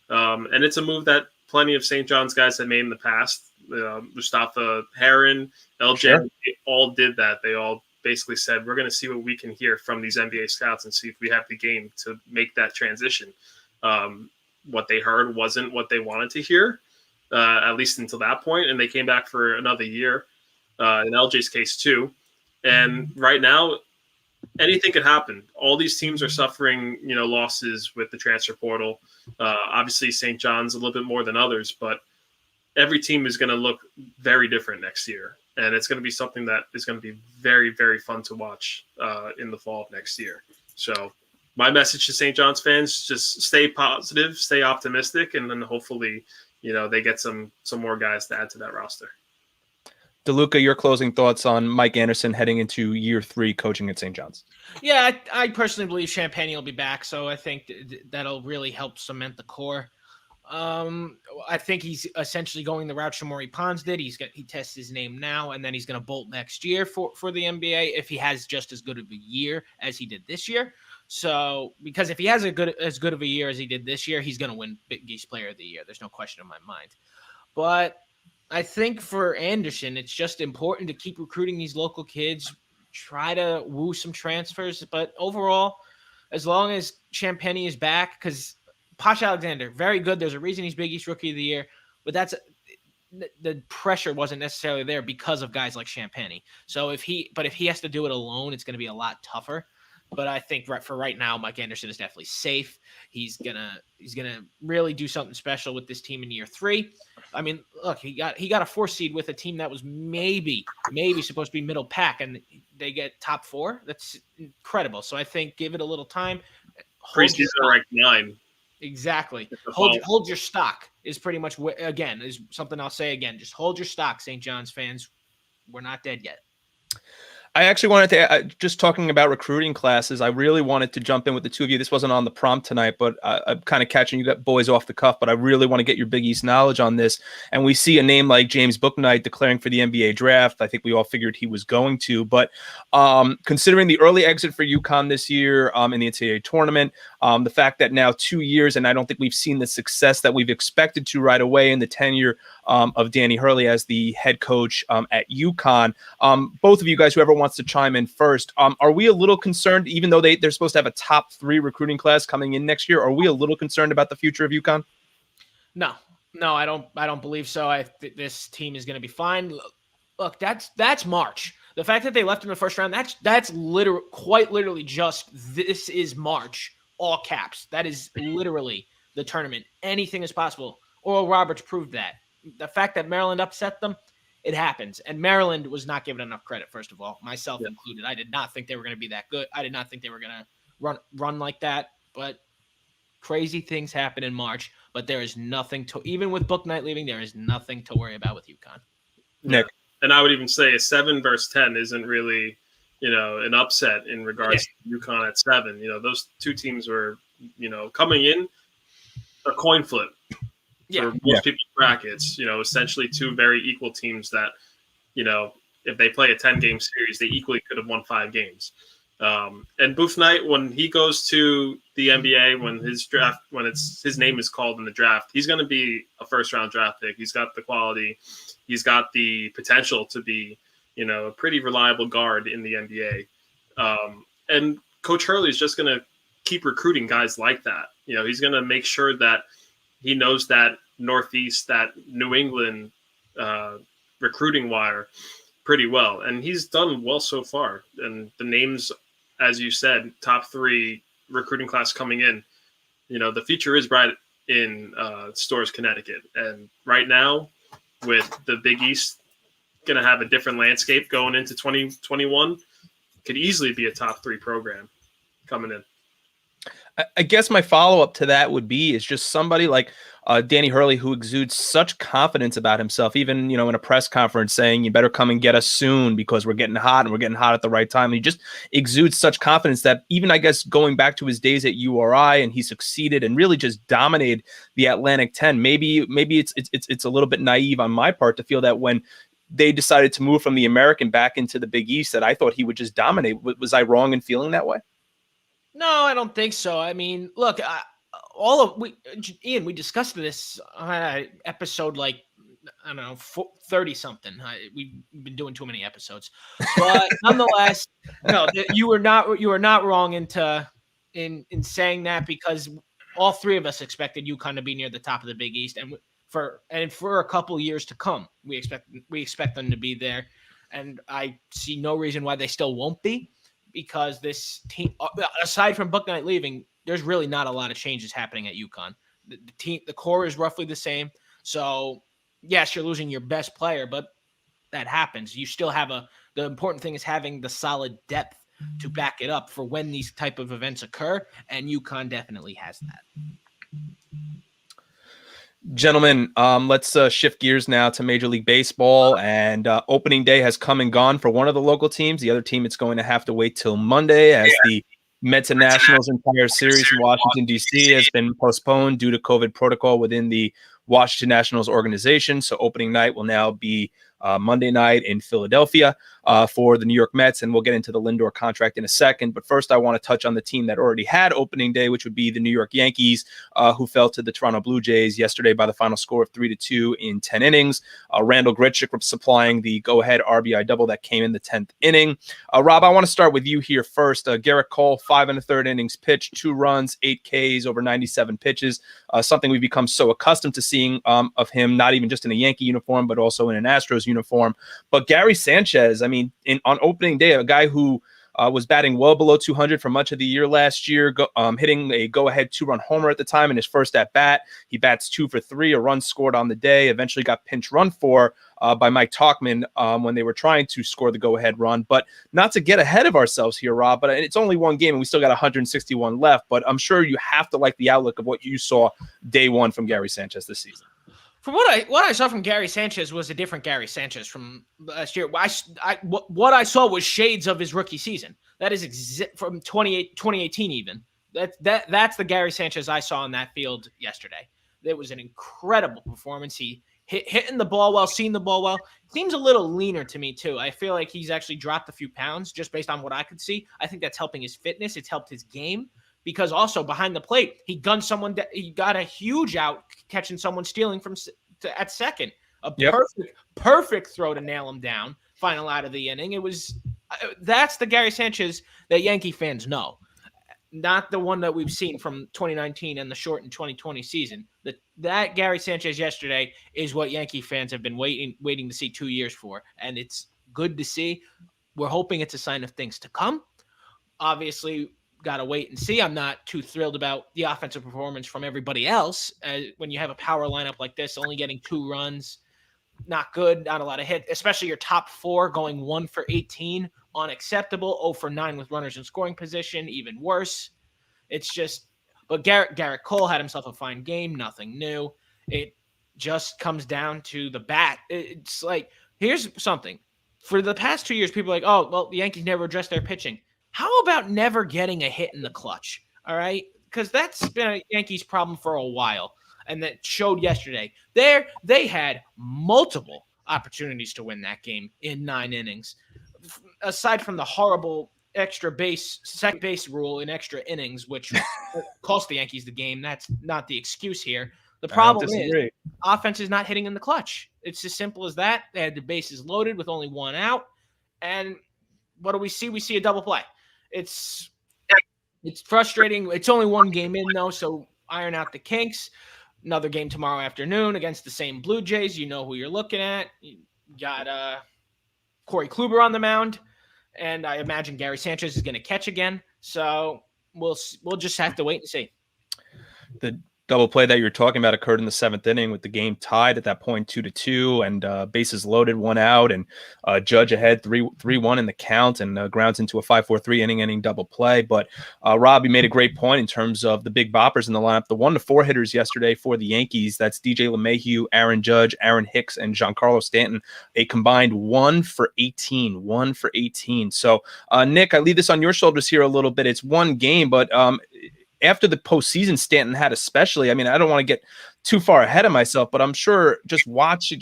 And it's a move that plenty of St. John's guys have made in the past. Mustafa Heron, LJ, They all did that. They all basically said, we're going to see what we can hear from these NBA scouts and see if we have the game to make that transition. What they heard wasn't what they wanted to hear, at least until that point, and they came back for another year, in LJ's case too. And right now, anything could happen. All these teams are suffering, losses with the transfer portal. Obviously, St. John's a little bit more than others, but every team is going to look very different next year. And it's going to be something that is going to be very, very fun to watch in the fall of next year. So my message to St. John's fans, just stay positive, stay optimistic, and then hopefully, they get some more guys to add to that roster. DeLuca, your closing thoughts on Mike Anderson heading into year 3 coaching at St. John's? Yeah, I personally believe Champagne will be back, so I think that'll really help cement the core. I think he's essentially going the route Shamori Pons did. He tests his name now, and then he's going to bolt next year for the NBA if he has just as good of a year as he did this year. So, because if he has as good of a year as he did this year, he's going to win Big East Player of the Year. There's no question in my mind. But I think for Anderson, it's just important to keep recruiting these local kids, try to woo some transfers. But overall, as long as Champagne is back, because Posh Alexander, very good. There's a reason he's Big East Rookie of the Year, but the pressure wasn't necessarily there because of guys like Champagne. So if he has to do it alone, it's going to be a lot tougher. But I think for right now, Mike Anderson is definitely safe. He's gonna really do something special with this team in year 3. I mean, look, he got a 4 seed with a team that was maybe supposed to be middle pack, and they get top 4. That's incredible. So I think give it a little time. Preseason ranked 9. Exactly. Hold your stock is pretty much is something I'll say again. Just hold your stock, St. John's fans. We're not dead yet. I actually wanted to, just talking about recruiting classes, I really wanted to jump in with the two of you. This wasn't on the prompt tonight, but I'm kind of catching you got boys off the cuff, but I really want to get your Big East knowledge on this. And we see a name like James Bouknight declaring for the NBA draft. I think we all figured he was going to, but considering the early exit for UConn this year in the NCAA tournament, the fact that now 2 years, and I don't think we've seen the success that we've expected to right away in the tenure of Danny Hurley as the head coach at UConn. Both of you guys, whoever wants to chime in first, are we a little concerned, even though they're supposed to have a top 3 recruiting class coming in next year? Are we a little concerned about the future of UConn? No, I don't believe so. I think this team is going to be fine. Look, that's March. The fact that they left in the first round, that's quite literally just this is March, all caps. That is literally the tournament. Anything is possible. Oral Roberts proved that. The fact that Maryland upset them, it happens. And Maryland was not given enough credit, first of all, myself included. I did not think they were going to be that good. I did not think they were going to run like that. But crazy things happen in March. But there is nothing to, even with Bouknight leaving, there is nothing to worry about with UConn. Nick. And I would even say a 7 versus 10 isn't really, an upset in regards to UConn at 7. Those two teams were, coming in a coin flip for most people's brackets. Essentially 2 very equal teams that, if they play a 10-game series, they equally could have won 5 games. And Bouknight, when he goes to the NBA, when his name is called in the draft, he's going to be a first-round draft pick. He's got the quality. He's got the potential to be, a pretty reliable guard in the NBA. And Coach Hurley is just going to keep recruiting guys like that. He's going to make sure that he knows that Northeast, that New England recruiting wire pretty well. And he's done well so far. And the names, as you said, top 3 recruiting class coming in, the future is bright in Storrs, Connecticut. And right now, with the Big East going to have a different landscape going into 2021, could easily be a top 3 program coming in. I guess my follow-up to that would be is just somebody like Danny Hurley, who exudes such confidence about himself, even, in a press conference saying, you better come and get us soon because we're getting hot and we're getting hot at the right time. And he just exudes such confidence that even, I guess, going back to his days at URI, and he succeeded and really just dominated the Atlantic 10. Maybe it's a little bit naive on my part to feel that when they decided to move from the American back into the Big East, that I thought he would just dominate. Was I wrong in feeling that way? No, I don't think so. I mean, look, Ian, we discussed this on an episode like I don't know, 30 something. We've been doing too many episodes, but nonetheless, no, you were not wrong in saying that, because all three of us expected UConn to be near the top of the Big East, and for a couple years to come, we expect them to be there, and I see no reason why they still won't be, because this team, aside from Bouknight leaving, there's really not a lot of changes happening at UConn. The core is roughly the same. So yes, you're losing your best player, but that happens. You still have the important thing is having the solid depth to back it up for when these type of events occur. And UConn definitely has that. Gentlemen, let's shift gears now to Major League Baseball. And opening day has come and gone for one of the local teams. The other team, it's going to have to wait till Monday, as the Mets and Nationals' entire series in Washington, D.C. has been postponed due to COVID protocol within the Washington Nationals organization. So opening night will now be Monday night in Philadelphia for the New York Mets, and we'll get into the Lindor contract in a second. But first, I want to touch on the team that already had opening day, which would be the New York Yankees, who fell to the Toronto Blue Jays yesterday by the final score of 3-2 in 10 innings. Randall Grichuk supplying the go-ahead RBI double that came in the 10th inning. Rob, I want to start with you here first. Garrett Cole, 5 1/3 innings pitched, 2 runs, 8 Ks over 97 pitches. Something we've become so accustomed to seeing of him, not even just in a Yankee uniform, but also in an Astros uniform. But Gary Sanchez, I mean, on opening day, a guy who was batting well below 200 for much of the year last year, hitting a go-ahead 2-run homer at the time in his first at-bat. He bats 2 for 3, a run scored on the day, eventually got pinch run for by Mike Tauchman when they were trying to score the go-ahead run. But not to get ahead of ourselves here, Rob, but it's only one game and we still got 161 left. But I'm sure you have to like the outlook of what you saw day one from Gary Sanchez this season. From what I saw from Gary Sanchez was a different Gary Sanchez from last year. What I saw was shades of his rookie season. That is from 2018 even. That's the Gary Sanchez I saw on that field yesterday. It was an incredible performance. He hitting the ball well, seeing the ball well. Seems a little leaner to me too. I feel like he's actually dropped a few pounds just based on what I could see. I think that's helping his fitness. It's helped his game. Because also behind the plate, he gunned someone. He got a huge out, catching someone stealing at second. Perfect throw to nail him down. Final out of the inning. That's the Gary Sanchez that Yankee fans know, not the one that we've seen from 2019 and the shortened 2020 season. That Gary Sanchez yesterday is what Yankee fans have been waiting to see 2 years for, and it's good to see. We're hoping it's a sign of things to come. Obviously, got to wait and see. I'm not too thrilled about the offensive performance from everybody else. When you have a power lineup like this, only getting 2 runs, not good, not a lot of hits, especially your top 4 going 1 for 18, unacceptable. 0 for 9 with runners in scoring position, even worse. It's just, but Garrett Cole had himself a fine game, nothing new. It just comes down to the bat. It's like, here's something. For the past 2 years, people are like, oh, well, the Yankees never addressed their pitching. How about never getting a hit in the clutch? All right. Because that's been a Yankees problem for a while. And that showed yesterday. They had multiple opportunities to win that game in 9 innings. Aside from the horrible second base rule in extra innings, which cost the Yankees the game. That's not the excuse here. The problem is offense is not hitting in the clutch. It's as simple as that. They had the bases loaded with only 1 out. And what do we see? We see a double play. It's frustrating. It's only 1 game in, though, so iron out the kinks. Another game tomorrow afternoon against the same Blue Jays. You know who you're looking at. You got Corey Kluber on the mound, and I imagine Gary Sanchez is going to catch again. So we'll just have to wait and see. The double play that you're talking about occurred in the 7th inning with the game tied at that point 2-2 and bases loaded, 1 out, and Judge ahead 3-1 in the count and grounds into a 5-4-3 inning double play. But Rob, you made a great point in terms of the big boppers in the lineup. The 1-4 hitters yesterday for the Yankees, that's DJ LeMahieu, Aaron Judge, Aaron Hicks, and Giancarlo Stanton, a combined 1 for 18. So Nick, I leave this on your shoulders here a little bit. It's 1 game, but after the postseason, Stanton had especially, I mean, I don't want to get too far ahead of myself, but I'm sure just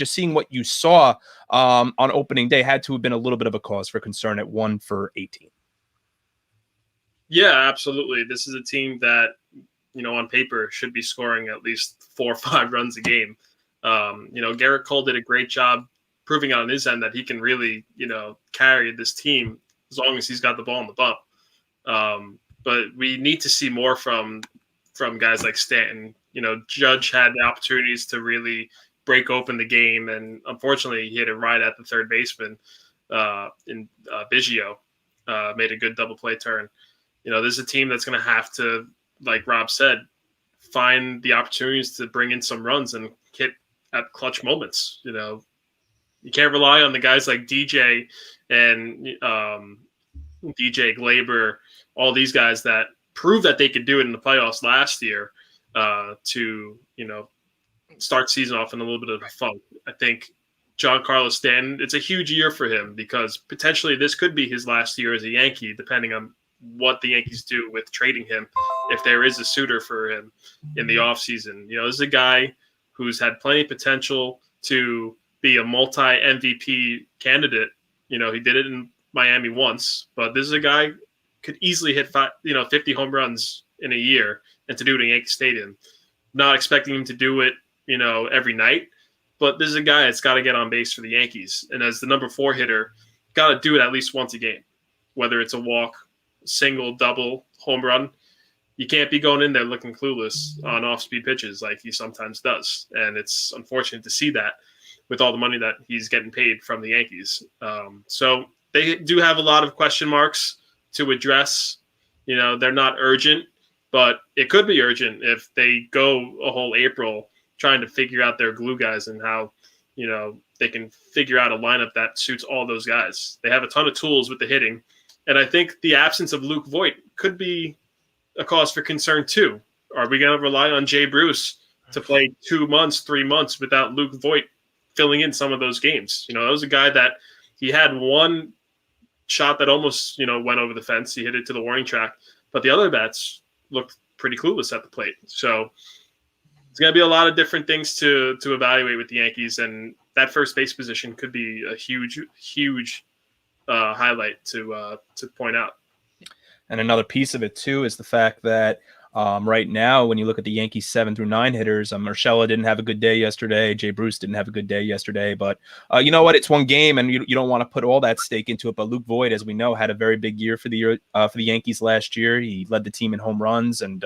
seeing what you saw on opening day had to have been a little bit of a cause for concern at 1 for 18. Yeah, absolutely. This is a team that, on paper should be scoring at least 4 or 5 runs a game. Garrett Cole did a great job proving on his end that he can really, carry this team as long as he's got the ball in the bump. But we need to see more from guys like Stanton. Judge had the opportunities to really break open the game, and unfortunately, he hit it right at the third baseman in Biggio. Made a good double play turn. This is a team that's going to have to, like Rob said, find the opportunities to bring in some runs and hit at clutch moments. You can't rely on the guys like DJ and DJ Glaber, all these guys that proved that they could do it in the playoffs last year to start season off in a little bit of a funk. I think Giancarlo Stanton, it's a huge year for him because potentially this could be his last year as a Yankee, depending on what the Yankees do with trading him, if there is a suitor for him in the offseason. This is a guy who's had plenty of potential to be a multi-MVP candidate. He did it in Miami once, but this is a guy could easily hit 50 home runs in a year, and to do it in Yankee Stadium. Not expecting him to do it, every night, but this is a guy that's got to get on base for the Yankees. And as the number 4 hitter, got to do it at least once a game, whether it's a walk, single, double, home run. You can't be going in there looking clueless on off-speed pitches like he sometimes does. And it's unfortunate to see that with all the money that he's getting paid from the Yankees. So they do have a lot of question marks to address. They're not urgent, but it could be urgent if they go a whole April trying to figure out their glue guys and how, they can figure out a lineup that suits all those guys. They have a ton of tools with the hitting. And I think the absence of Luke Voit could be a cause for concern too. Are we going to rely on Jay Bruce to play 2 months, 3 months without Luke Voit filling in some of those games? That was a guy that he had one shot that almost, went over the fence. He hit it to the warning track, but the other bats looked pretty clueless at the plate. So it's going to be a lot of different things to evaluate with the Yankees, and that first base position could be a huge, huge highlight to point out. And another piece of it too is the fact that right now, when you look at the Yankees 7 through 9 hitters, Urshela didn't have a good day yesterday. Jay Bruce didn't have a good day yesterday. But you know what? It's one game, and you don't want to put all that stake into it. But Luke Voit, as we know, had a very big year for the Yankees last year. He led the team in home runs, and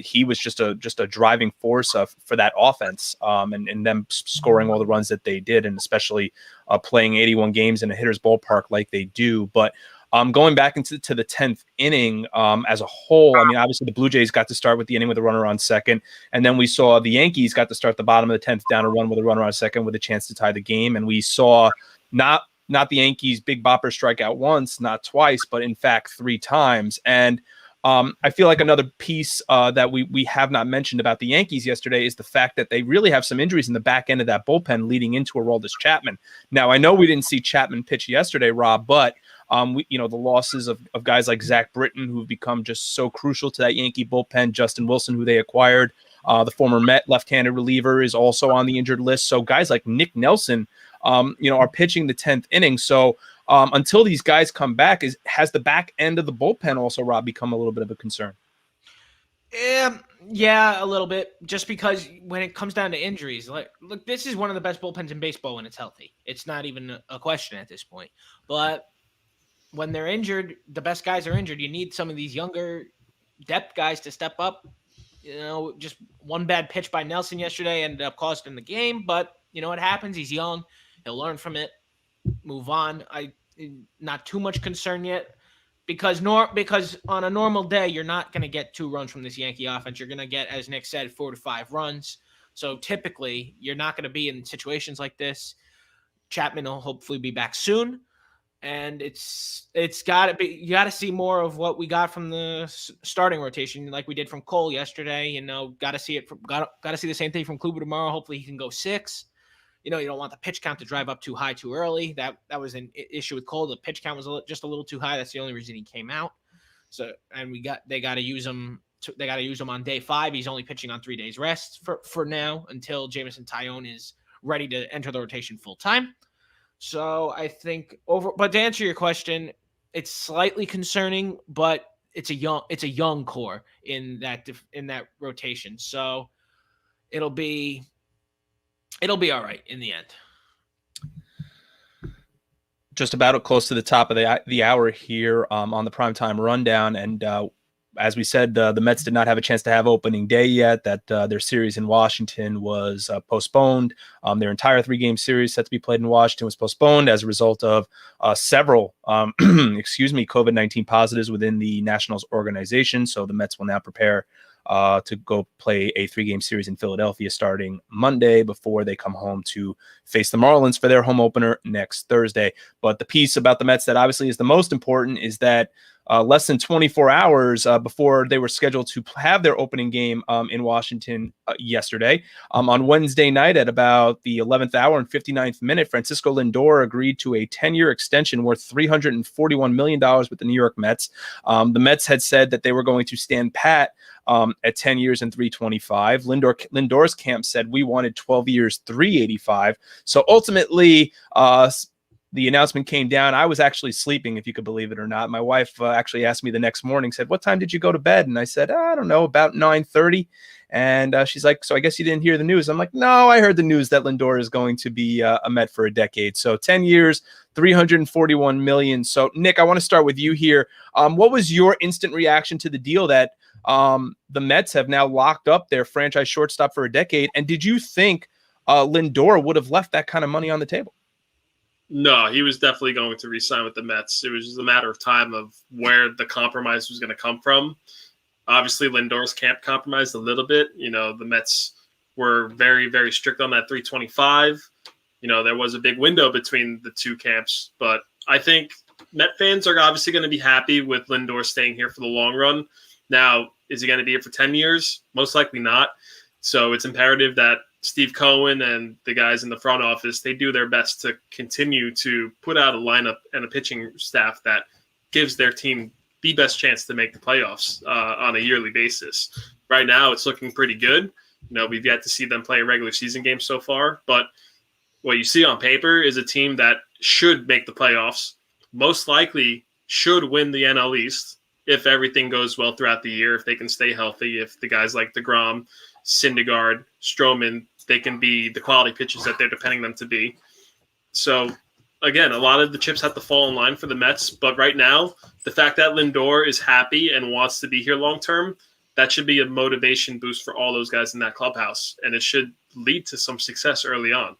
he was just a driving force for that offense, and them scoring all the runs that they did, and especially playing 81 games in a hitter's ballpark like they do. But going back into the 10th inning as a whole, obviously the Blue Jays got to start with the inning with a runner on second, and then we saw the Yankees got to start the bottom of the 10th down a run with a runner on second with a chance to tie the game, and we saw not the Yankees big bopper strike out once, not twice, but in fact 3 times. And I feel like another piece that we have not mentioned about the Yankees yesterday is the fact that they really have some injuries in the back end of that bullpen leading into Aroldis Chapman. Now, I know we didn't see Chapman pitch yesterday, Rob, but the losses of guys like Zach Britton, who've become just so crucial to that Yankee bullpen, Justin Wilson, who they acquired, the former Met left-handed reliever, is also on the injured list. So guys like Nick Nelson, are pitching the 10th inning. So until these guys come back, has the back end of the bullpen also, Rob, become a little bit of a concern? Yeah, a little bit. Just because when it comes down to injuries, look, this is one of the best bullpens in baseball when it's healthy. It's not even a question at this point. But when they're injured, the best guys are injured. You need some of these younger depth guys to step up. Just one bad pitch by Nelson yesterday ended up costing the game, but what happens? He's young. He'll learn from it, move on. Not too much concern yet because on a normal day, you're not going to get 2 runs from this Yankee offense. You're going to get, as Nick said, 4 to 5 runs. So typically you're not going to be in situations like this. Chapman will hopefully be back soon. And it's got to be, you got to see more of what we got from the starting rotation, like we did from Cole yesterday. Got to see the same thing from Kluber tomorrow. Hopefully he can go 6. You don't want the pitch count to drive up too high too early. That was an issue with Cole. The pitch count was just a little too high. That's the only reason he came out. So, and they got to use him. They got to use him on day 5. He's only pitching on 3 days rest for now until Jameson Taillon is ready to enter the rotation full time. So I think but to answer your question, it's slightly concerning, but it's a young core in that rotation. So it'll be It'll be all right in the end. Just about close to the top of the hour here on the Primetime Rundown. And as we said, the Mets did not have a chance to have opening day yet. That their series in Washington was postponed. Their entire 3-game series set to be played in Washington was postponed as a result of several, COVID-19 positives within the Nationals organization. So the Mets will now prepare to go play a 3-game series in Philadelphia starting Monday before they come home to face the Marlins for their home opener next Thursday. But the piece about the Mets that obviously is the most important is that less than 24 hours before they were scheduled to have their opening game in Washington yesterday. On Wednesday night at about the 11th hour and 59th minute, Francisco Lindor agreed to a 10-year extension worth $341 million with the New York Mets. The Mets had said that they were going to stand pat at 10 years and 325. Lindor's camp said we wanted 12 years, 385. So ultimately, the announcement came down. I was actually sleeping, if you could believe it or not. My wife actually asked me the next morning, said, "What time did you go to bed?" And I said, "I don't know, about 9:30. And she's like, "So I guess you didn't hear the news." I'm like, "No, I heard the news that Lindor is going to be a Met for a decade." So 10 years, $341 million. So Nick, I want to start with you here. What was your instant reaction to the deal that the Mets have now locked up their franchise shortstop for a decade? And did you think Lindor would have left that kind of money on the table? No, he was definitely going to re-sign with the Mets. It was just a matter of time of where the compromise was going to come from. Obviously, Lindor's camp compromised a little bit. The Mets were very, very strict on that 325. There was a big window between the two camps. But I think Met fans are obviously going to be happy with Lindor staying here for the long run. Now, is he going to be here for 10 years? Most likely not. So it's imperative that Steve Cohen and the guys in the front office, they do their best to continue to put out a lineup and a pitching staff that gives their team the best chance to make the playoffs on a yearly basis. Right now, it's looking pretty good. We've yet to see them play a regular season game so far, but what you see on paper is a team that should make the playoffs, most likely should win the NL East if everything goes well throughout the year, if they can stay healthy, if the guys like DeGrom, Syndergaard, Stroman, they can be the quality pitchers that they're depending them to be. So, again, a lot of the chips have to fall in line for the Mets. But right now, the fact that Lindor is happy and wants to be here long-term, that should be a motivation boost for all those guys in that clubhouse. And it should lead to some success early on.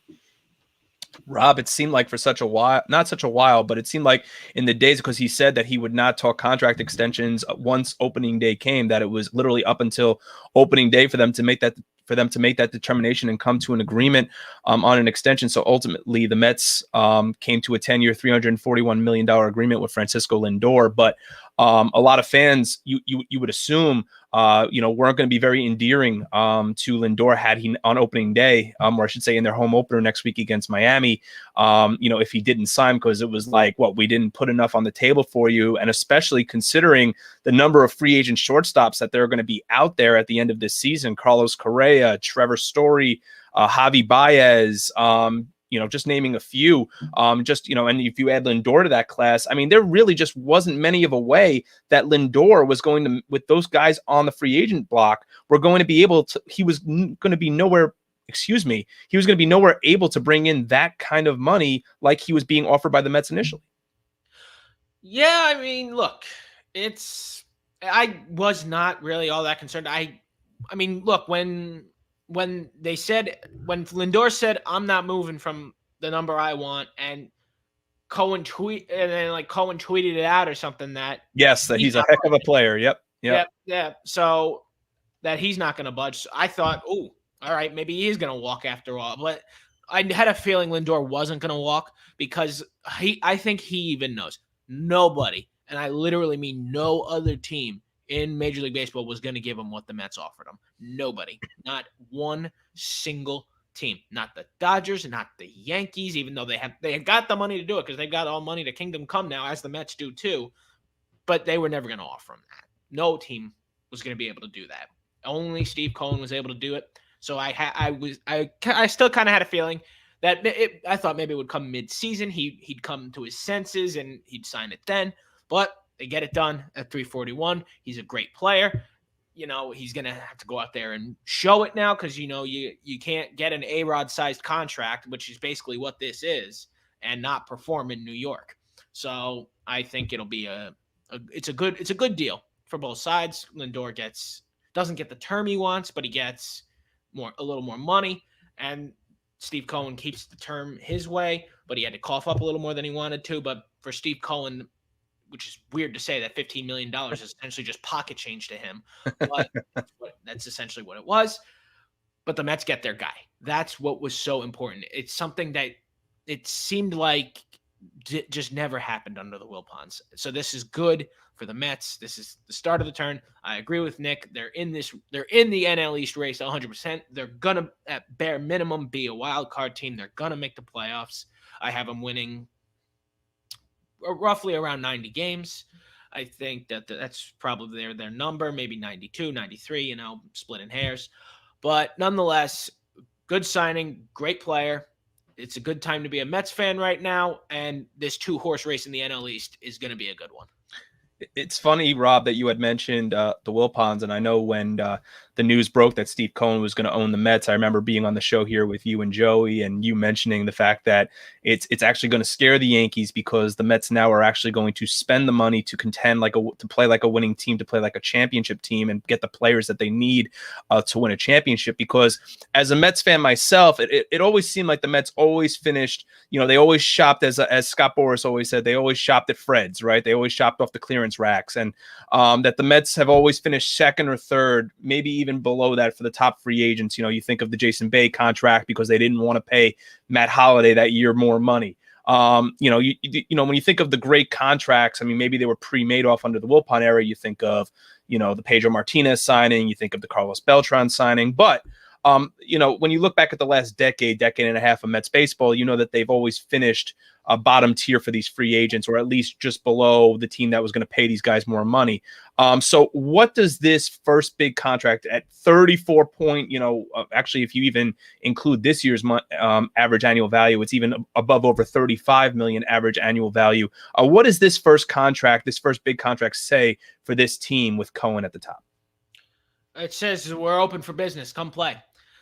Rob, it seemed like for such a while, not such a while, but it seemed like in the days, because he said that he would not talk contract extensions once opening day came, that it was literally up until opening day for them to make that determination and come to an agreement on an extension. So ultimately the Mets came to a 10-year, $341 million agreement with Francisco Lindor. But a lot of fans, you would assume, weren't going to be very endearing to Lindor had he on opening day, or I should say in their home opener next week against Miami, if he didn't sign, because it was like, we didn't put enough on the table for you. And especially considering the number of free agent shortstops that they're going to be out there at the end of this season: Carlos Correa, Trevor Story, Javi Baez, just naming a few, and if you add Lindor to that class, I mean, there really just wasn't many of a way that Lindor was going to, with those guys on the free agent block, were going to be able to, he was going to be nowhere able to bring in that kind of money like he was being offered by the Mets initially. Yeah, I mean, look, I was not really all that concerned. I mean, look, when Lindor said, "I'm not moving from the number I want," and Cohen tweeted it out or something that yes, that he's a heck of a player. Yep. So that he's not going to budge. So I thought, oh, all right, maybe he is going to walk after all. But I had a feeling Lindor wasn't going to walk because I think he even knows nobody, and I literally mean no other team in Major League Baseball was going to give him what the Mets offered him. Nobody. Not one single team. Not the Dodgers, not the Yankees, even though they had got the money to do it because they've got all money to Kingdom Come now, as the Mets do too. But they were never going to offer him that. No team was going to be able to do that. Only Steve Cohen was able to do it. So I still kind of had a feeling that I thought maybe it would come mid-season. He'd come to his senses and he'd sign it then. But they get it done at 341. He's a great player. he's going to have to go out there and show it now because, you can't get an A-Rod sized contract, which is basically what this is, and not perform in New York. So I think it'll be it's a good deal for both sides. Lindor doesn't get the term he wants, but he gets a little more money, and Steve Cohen keeps the term his way, but he had to cough up a little more than he wanted to. But for Steve Cohen, which is weird to say that $15 million is essentially just pocket change to him, but that's essentially what it was. But the Mets get their guy. That's what was so important. It's something that it seemed like just never happened under the Wilpons. So this is good for the Mets. This is the start of the turn. I agree with Nick. They're in the NL East race 100%. They're going to, at bare minimum, be a wild card team. They're going to make the playoffs. I have them winning roughly around 90 games. I think that's probably their number, maybe 92, 93, splitting hairs. But nonetheless, good signing, great player. It's a good time to be a Mets fan right now, and this 2-horse race in the NL East is going to be a good one. It's funny, Rob, that you had mentioned the Wilpons, and I know when the news broke that Steve Cohen was going to own the Mets, I remember being on the show here with you and Joey, and you mentioning the fact that it's actually going to scare the Yankees because the Mets now are actually going to spend the money to contend to play like a winning team, to play like a championship team, and get the players that they need to win a championship. Because as a Mets fan myself, it always seemed like the Mets always finished. They always shopped, as Scott Boras always said, they always shopped at Fred's, right? They always shopped off the clearance racks, and that the Mets have always finished second or third, maybe even below that for the top free agents. You think of the Jason Bay contract because they didn't want to pay Matt Holliday that year more money. When you think of the great contracts, I mean, maybe they were pre-made off under the Wilpon era. You think of, the Pedro Martinez signing, you think of the Carlos Beltran signing, but when you look back at the last decade and a half of Mets baseball, that they've always finished a bottom tier for these free agents, or at least just below the team that was going to pay these guys more money. So what does this first big contract at 34 point, actually, if you even include this year's average annual value, it's even above over 35 million average annual value. What does this first big contract say for this team with Cohen at the top? It says we're open for business. Come play.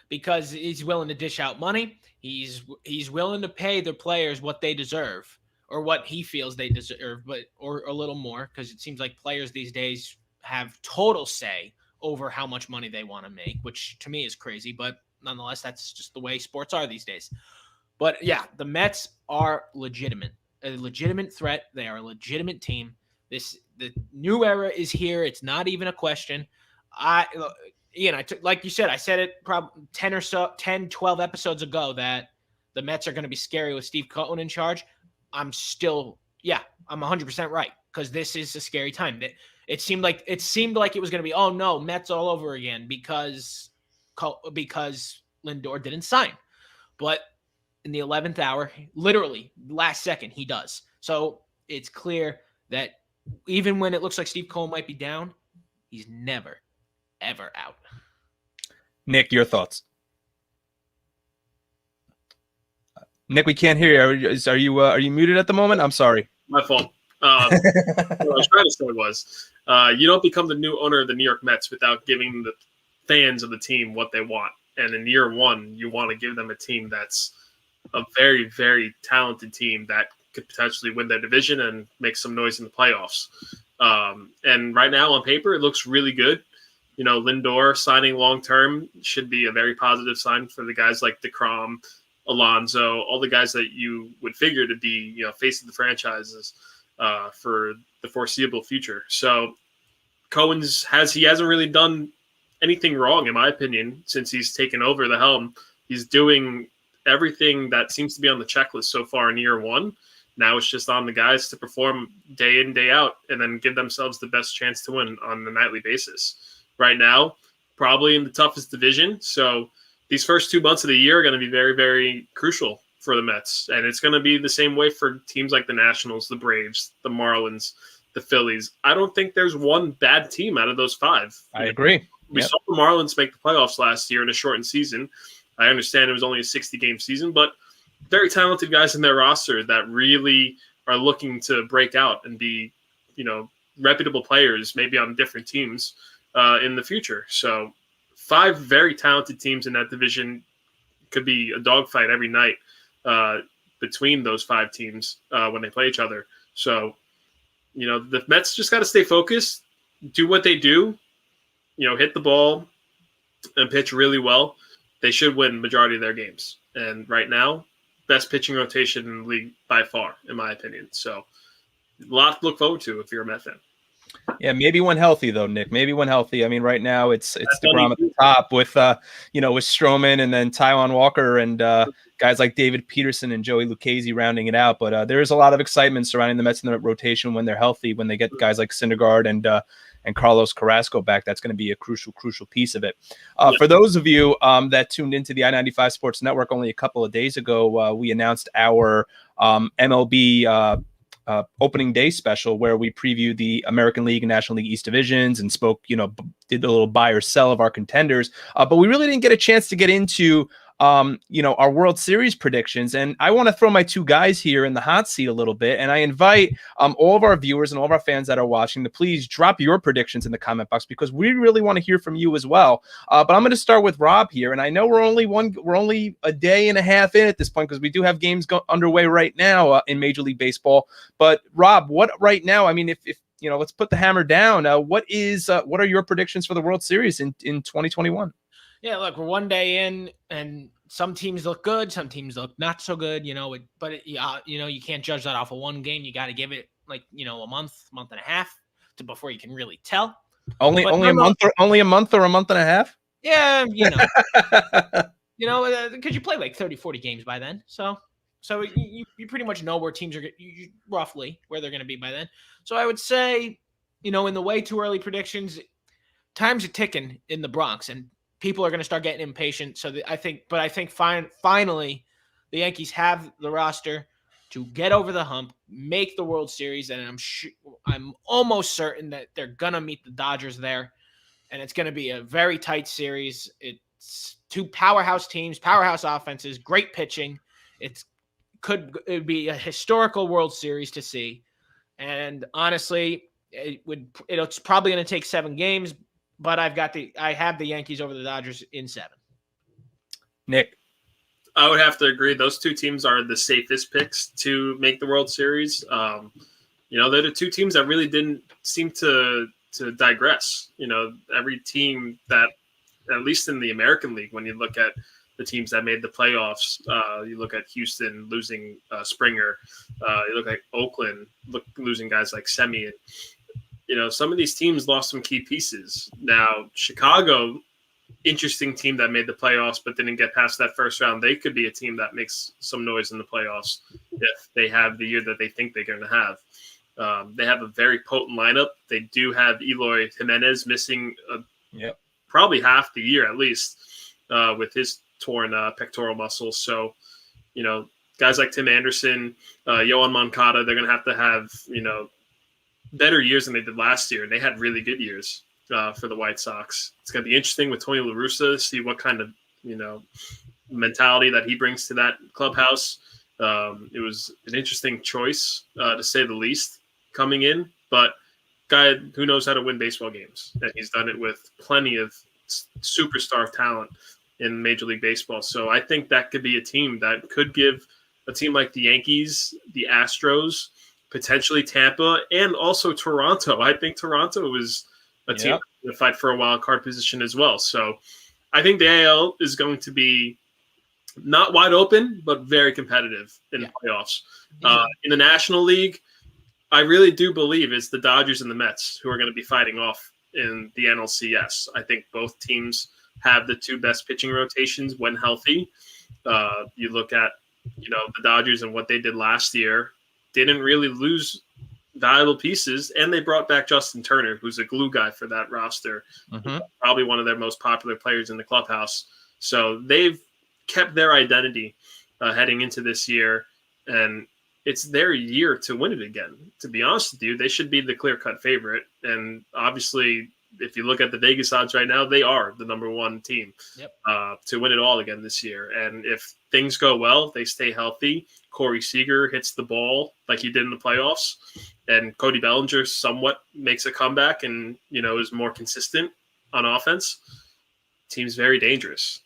Because he's willing to dish out money. He's willing to pay their players what they deserve, or what he feels they deserve, or a little more, because it seems like players these days have total say over how much money they want to make, which to me is crazy. But nonetheless, that's just the way sports are these days. But yeah, the Mets are a legitimate threat. They are a legitimate team. The new era is here. It's not even a question. Like you said, I said it probably 10, 12 episodes ago that the Mets are going to be scary with Steve Cohen in charge. I'm 100% right, because this is a scary time. It seemed like it was going to be, oh no, Mets all over again because Lindor didn't sign. But in the 11th hour, literally last second, he does. So it's clear that even when it looks like Steve Cohen might be down, he's never, ever out. Nick, your thoughts? Nick, we can't hear you. Are you muted at the moment? I'm sorry. My fault. What I was trying to say was, you don't become the new owner of the New York Mets without giving the fans of the team what they want. And in year one, you want to give them a team that's a very, very talented team that could potentially win their division and make some noise in the playoffs. And right now, on paper, it looks really good. Lindor signing long-term should be a very positive sign for the guys like DeGrom, Alonso, all the guys that you would figure to be, face of the franchises for the foreseeable future. So Cohen hasn't really done anything wrong, in my opinion, since he's taken over the helm. He's doing everything that seems to be on the checklist so far in year one. Now it's just on the guys to perform day in, day out, and then give themselves the best chance to win on a nightly basis. Right now, probably in the toughest division. So these first 2 months of the year are going to be very, very crucial for the Mets. And it's going to be the same way for teams like the Nationals, the Braves, the Marlins, the Phillies. I don't think there's one bad team out of those five. I agree. We saw the Marlins make the playoffs last year in a shortened season. I understand it was only a 60-game season, but very talented guys in their roster that really are looking to break out and be, reputable players, maybe on different teams. in the future. So 5 very talented teams in that division. Could be a dogfight every night between those 5 teams when they play each other. So, the Mets just got to stay focused, do what they do, hit the ball and pitch really well. They should win majority of their games. And right now, best pitching rotation in the league by far, in my opinion. So a lot to look forward to if you're a Met fan. Yeah, maybe when healthy though, Nick. Maybe when healthy. I mean, right now it's DeGrom at the top with with Stroman and then Taijuan Walker and guys like David Peterson and Joey Lucchesi rounding it out. But there is a lot of excitement surrounding the Mets in the rotation when they're healthy. When they get guys like Syndergaard and Carlos Carrasco back, that's going to be a crucial piece of it. For those of you that tuned into the I-95 Sports Network only a couple of days ago, we announced our MLB opening day special where we previewed the American League and National League East divisions and spoke, did a little buy or sell of our contenders. But we really didn't get a chance to get into, our World Series predictions. And I want to throw my 2 guys here in the hot seat a little bit. And I invite all of our viewers and all of our fans that are watching to please drop your predictions in the comment box because we really want to hear from you as well. But I'm going to start with Rob here. And I know we're only a day and a half in at this point because we do have games underway right now in Major League Baseball. But Rob, what right now? I mean, if let's put the hammer down. What are your predictions for the World Series in 2021? Yeah, look, we're 1 day in, and some teams look good, some teams look not so good, but you can't judge that off of one game. You got to give it a month and a half before you can really tell. Only a month or a month and a half? Yeah, because you play like 30, 40 games by then. So you pretty much know where teams are roughly where they're going to be by then. So I would say, in the way too early predictions, times are ticking in the Bronx, and people are going to start getting impatient. So I think finally the Yankees have the roster to get over the hump, make the World Series, and I'm almost certain that they're going to meet the Dodgers there, and it's going to be a very tight series. It's 2 powerhouse teams, powerhouse offenses, great pitching. It would be a historical World Series to see, and honestly, it's probably going to take 7 games. But I have the Yankees over the Dodgers in 7. Nick, I would have to agree. Those 2 teams are the safest picks to make the World Series. They're the 2 teams that really didn't seem to digress. Every team that, at least in the American League, when you look at the teams that made the playoffs, you look at Houston losing Springer, you look at Oakland losing guys like Semien. Some of these teams lost some key pieces. Now, Chicago, interesting team that made the playoffs but didn't get past that first round. They could be a team that makes some noise in the playoffs if they have the year that they think they're going to have. They have a very potent lineup. They do have Eloy Jimenez missing probably half the year at least with his torn pectoral muscles. So, guys like Tim Anderson, Yohan Moncada, they're going to have better years than they did last year. They had really good years for the White Sox. It's going to be interesting with Tony La Russa to see what kind of, mentality that he brings to that clubhouse. It was an interesting choice, to say the least, coming in, but guy who knows how to win baseball games. And he's done it with plenty of superstar talent in Major League Baseball. So I think that could be a team that could give a team like the Yankees, the Astros, potentially Tampa, and also Toronto. I think Toronto is a team to fight for a wild card position as well. So I think the AL is going to be not wide open, but very competitive in the playoffs. In the National League, I really do believe it's the Dodgers and the Mets who are going to be fighting off in the NLCS. I think both teams have the 2 best pitching rotations when healthy. You look at, the Dodgers and what they did last year, didn't really lose valuable pieces, and they brought back Justin Turner, who's a glue guy for that roster, probably one of their most popular players in the clubhouse. So they've kept their identity heading into this year, and it's their year to win it again. To be honest with you, they should be the clear-cut favorite, and obviously, if you look at the Vegas odds right now, they are the number 1 team to win it all again this year. And if things go well, they stay healthy, Corey Seager hits the ball like he did in the playoffs, and Cody Bellinger somewhat makes a comeback and, is more consistent. on offense, team's very dangerous.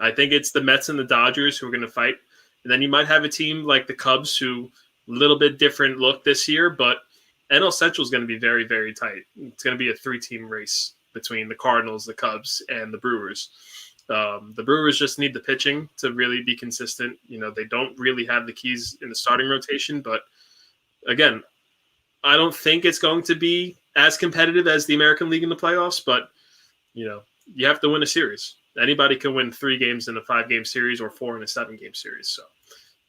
I think it's the Mets and the Dodgers who are going to fight. And then you might have a team like the Cubs who a little bit different look this year, but NL Central is going to be very, very tight. It's going to be a 3-team race between the Cardinals, the Cubs, and the Brewers. The Brewers just need the pitching to really be consistent. They don't really have the keys in the starting rotation, but again, I don't think it's going to be as competitive as the American League in the playoffs, but you have to win a series. Anybody can win 3 games in a 5-game series or 4 in a 7-game series. So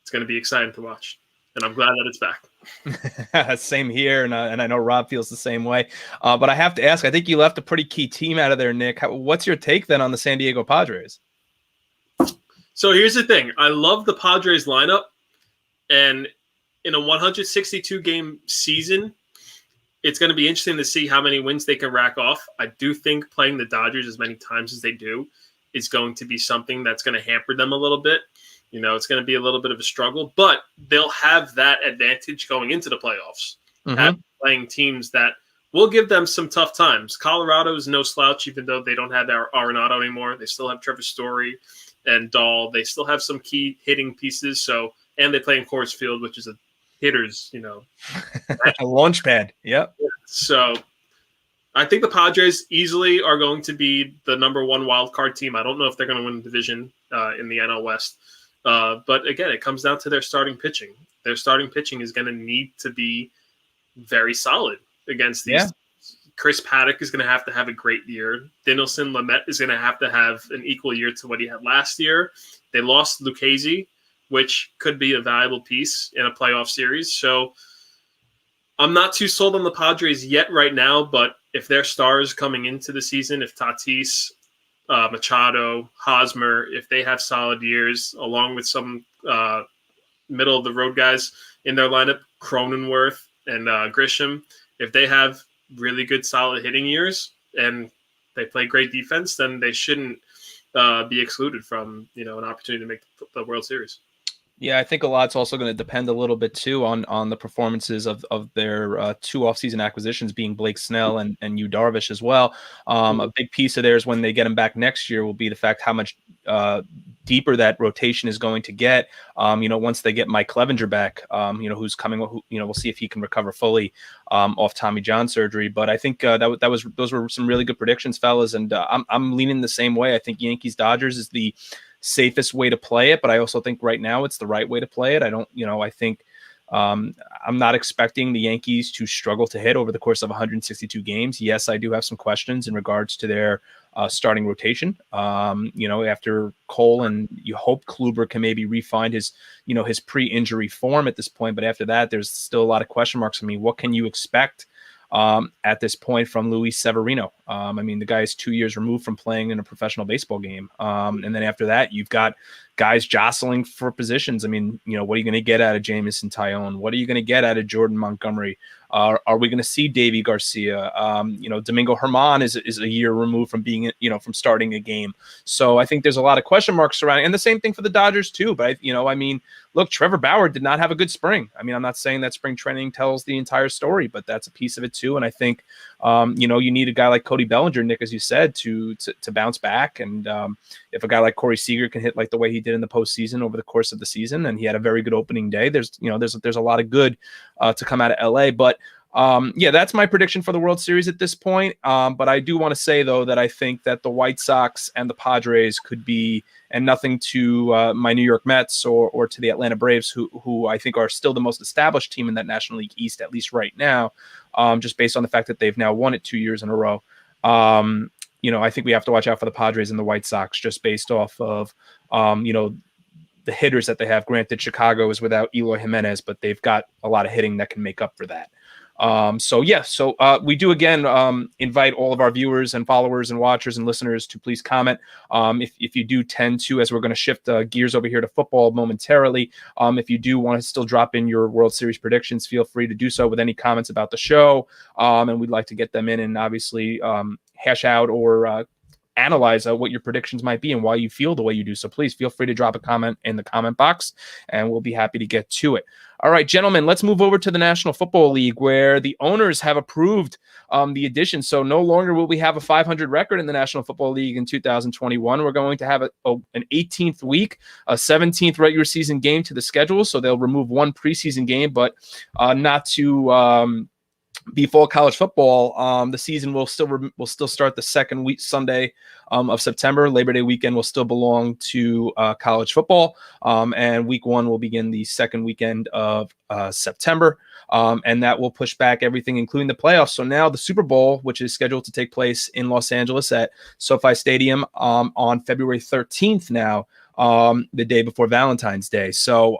it's going to be exciting to watch. And I'm glad that it's back. Same here, and I know Rob feels the same way. But I have to ask, I think you left a pretty key team out of there, Nick. What's your take then on the San Diego Padres? So here's the thing. I love the Padres lineup. And in a 162-game season, it's going to be interesting to see how many wins they can rack off. I do think playing the Dodgers as many times as they do is going to be something that's going to hamper them a little bit. It's going to be a little bit of a struggle, but they'll have that advantage going into the playoffs, playing teams that will give them some tough times. Colorado is no slouch, even though they don't have Arenado anymore. They still have Trevor Story and Dahl. They still have some key hitting pieces. And they play in Coors Field, which is a hitter's, a launch pad. Yep. So I think the Padres easily are going to be the number 1 wild card team. I don't know if they're going to win the division in the NL West. But again, it comes down to their starting pitching. Their starting pitching is going to need to be very solid against these. Chris Paddock is going to have a great year. Dinelson Lamet is going to have an equal year to what he had last year. They lost Lucchesi, which could be a valuable piece in a playoff series. So I'm not too sold on the Padres yet right now, but if their stars coming into the season, if Tatis, Machado, Hosmer, if they have solid years, along with some middle-of-the-road guys in their lineup, Cronenworth and Grisham, if they have really good, solid hitting years and they play great defense, then they shouldn't be excluded from an opportunity to make the World Series. Yeah, I think a lot's also going to depend a little bit too on the performances of their 2 offseason acquisitions, being Blake Snell and Yu Darvish as well. A big piece of theirs when they get him back next year will be the fact how much deeper that rotation is going to get. Once they get Mike Clevenger back, who's coming. We'll see if he can recover fully off Tommy John surgery. But I think those were some really good predictions, fellas, and I'm leaning the same way. I think Yankees Dodgers is the safest way to play it, but I also think right now it's the right way to play it. I think I'm not expecting the Yankees to struggle to hit over the course of 162 games. Yes, I do have some questions in regards to their starting rotation. After Cole, and you hope Kluber can maybe refine his pre-injury form at this point, but after that, there's still a lot of question marks. I mean, what can you expect at this point from Luis Severino? The guy is 2 years removed from playing in a professional baseball game. And then after that, you've got guys jostling for positions. What are you going to get out of Jamison Tyone? What are you going to get out of Jordan Montgomery? Are we going to see Davy Garcia? Domingo Germán is a year removed from being, from starting a game. So I think there's a lot of question marks surrounding, and the same thing for the Dodgers too. But look, Trevor Bauer did not have a good spring. I'm not saying that spring training tells the entire story, but that's a piece of it too. And I think, you need a guy like Cody Bellinger, Nick, as you said, to bounce back. And if a guy like Corey Seager can hit like the way he did in the postseason over the course of the season, and he had a very good opening day, there's a lot of good to come out of LA. But that's my prediction for the World Series at this point. But I do want to say, though, that I think that the White Sox and the Padres could be, and nothing to my New York Mets or to the Atlanta Braves, who I think are still the most established team in that National League East, at least right now, just based on the fact that they've now won it 2 years in a row. I think we have to watch out for the Padres and the White Sox just based off of, the hitters that they have. Granted, Chicago is without Eloy Jimenez, but they've got a lot of hitting that can make up for that. So we do again invite all of our viewers and followers and watchers and listeners to please comment. If you do tend to, as we're going to shift gears over here to football momentarily, if you do want to still drop in your World Series predictions, feel free to do so with any comments about the show, and we'd like to get them in and obviously hash out or analyze what your predictions might be and why you feel the way you do. So please feel free to drop a comment in the comment box, and we'll be happy to get to it. All right, gentlemen, let's move over to the National Football League, where the owners have approved the addition. So no longer will we have a 500 record in the National Football League in 2021. We're going to have an 18th week, a 17th regular season game to the schedule. So they'll remove one preseason game, but not to be full college football. The season will still start the second week Sunday of September. Labor Day weekend will still belong to college football, and week 1 will begin the second weekend of September, and that will push back everything, including the playoffs. So now the Super Bowl, which is scheduled to take place in Los Angeles at SoFi Stadium on February 13th now, the day before Valentine's Day. So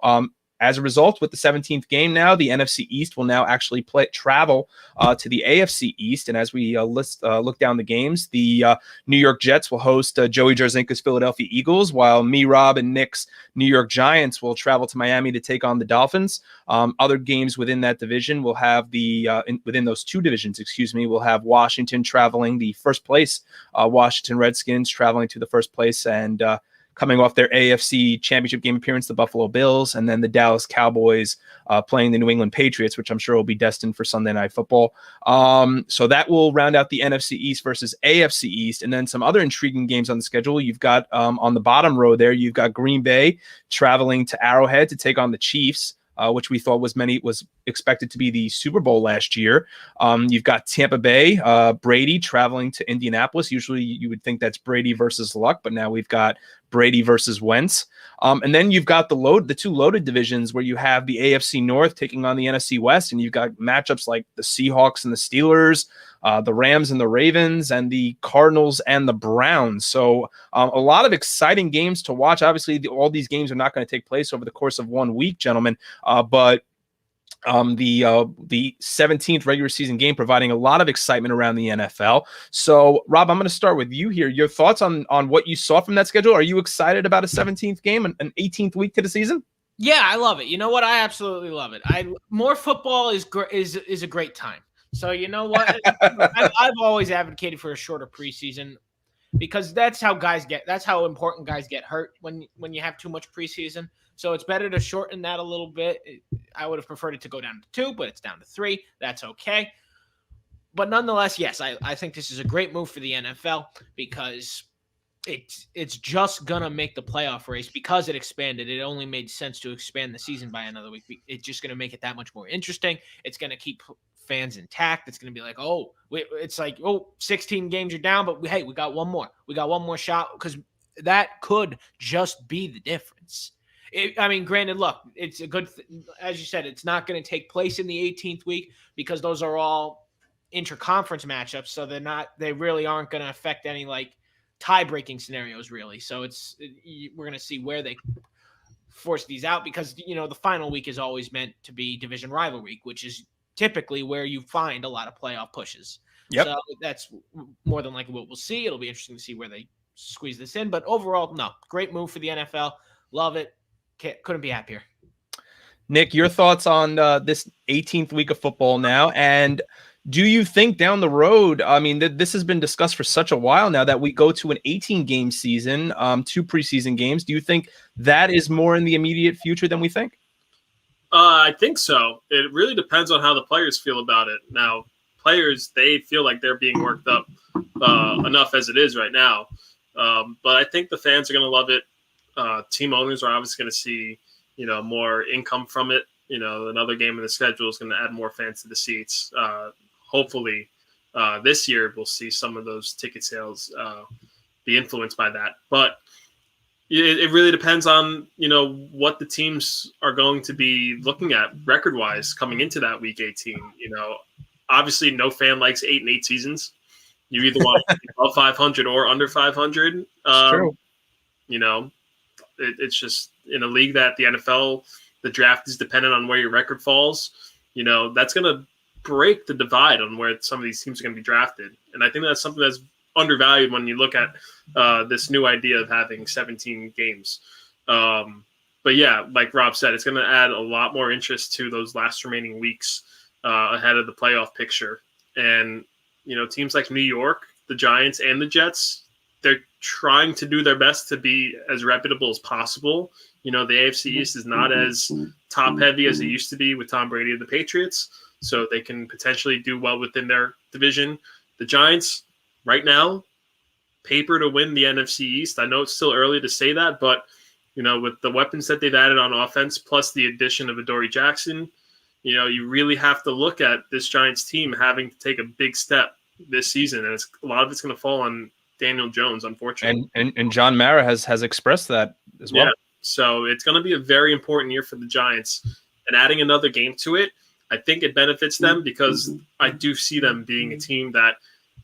as a result, with the 17th game now, the NFC East will now actually travel to the AFC East. And as we look down the games, the New York Jets will host Joey Jarzynka's Philadelphia Eagles, while me, Rob, and Nick's New York Giants will travel to Miami to take on the Dolphins. Other games within that division will have within those two divisions, we'll have Washington traveling the first place, Washington Redskins traveling to the first place, and coming off their AFC Championship game appearance, the Buffalo Bills, and then the Dallas Cowboys playing the New England Patriots, which I'm sure will be destined for Sunday Night Football. So that will round out the NFC East versus AFC East, and then some other intriguing games on the schedule. You've got on the bottom row there, you've got Green Bay traveling to Arrowhead to take on the Chiefs, which we thought was expected to be the Super Bowl last year. You've got Tampa Bay, Brady traveling to Indianapolis. Usually you would think that's Brady versus Luck, but now we've got Brady versus Wentz. And then you've got the two loaded divisions where you have the AFC North taking on the NFC West, and you've got matchups like the Seahawks and the Steelers, the Rams and the Ravens, and the Cardinals and the Browns. So a lot of exciting games to watch. Obviously, all these games are not going to take place over the course of 1 week, gentlemen, but the 17th regular season game providing a lot of excitement around the NFL. So, Rob, I'm going to start with you here. Your thoughts on what you saw from that schedule? Are you excited about a 17th game, an 18th week to the season? Yeah, I love it. You know what? I absolutely love it. More football is a great time. So you know what? I've always advocated for a shorter preseason, because that's how important guys get hurt when you have too much preseason. So it's better to shorten that a little bit. I would have preferred it to go down to 2, but it's down to 3. That's okay. But nonetheless, yes, I think this is a great move for the NFL, because it's just going to make the playoff race, because it expanded. It only made sense to expand the season by another week. It's just going to make it that much more interesting. It's going to keep fans intact. It's going to be like, it's like, 16 games are down, but hey, we got one more. We got one more shot, because that could just be the difference. Granted, look, it's a good, as you said, it's not going to take place in the 18th week, because those are all interconference matchups. So they really aren't going to affect any like tie-breaking scenarios, really. So we're going to see where they force these out, because, the final week is always meant to be division rival week, which is typically where you find a lot of playoff pushes. Yep. So that's more than likely what we'll see. It'll be interesting to see where they squeeze this in, but overall, no, great move for the NFL. Love it. Couldn't be happier. Nick, your thoughts on this 18th week of football now, and do you think down the road, this has been discussed for such a while now, that we go to an 18-game season, 2 preseason games. Do you think that is more in the immediate future than we think? I think so. It really depends on how the players feel about it. Now, players, they feel like they're being worked up enough as it is right now. But I think the fans are going to love it. Team owners are obviously going to see, more income from it. Another game in the schedule is going to add more fans to the seats. Hopefully, this year we'll see some of those ticket sales be influenced by that. But it really depends on, what the teams are going to be looking at record-wise coming into that week 18. Obviously no fan likes 8-8 seasons. You either want to be above 500 or under 500. It's true. It's just in a league that the NFL, the draft is dependent on where your record falls. That's going to break the divide on where some of these teams are going to be drafted. And I think that's something that's undervalued when you look at this new idea of having 17 games. But yeah, like Rob said, it's going to add a lot more interest to those last remaining weeks ahead of the playoff picture. And, teams like New York, the Giants, and the Jets, they're trying to do their best to be as reputable as possible. The AFC East is not as top heavy as it used to be with Tom Brady and the Patriots, so they can potentially do well within their division. The Giants, right now, paper to win the NFC East. I know it's still early to say that, but with the weapons that they've added on offense, plus the addition of Adoree Jackson, you really have to look at this Giants team having to take a big step this season, and a lot of it's going to fall on Daniel Jones, unfortunately. And John Mara has expressed that as well. Yeah. So it's going to be a very important year for the Giants, and adding another game to it, I think it benefits them because I do see them being a team that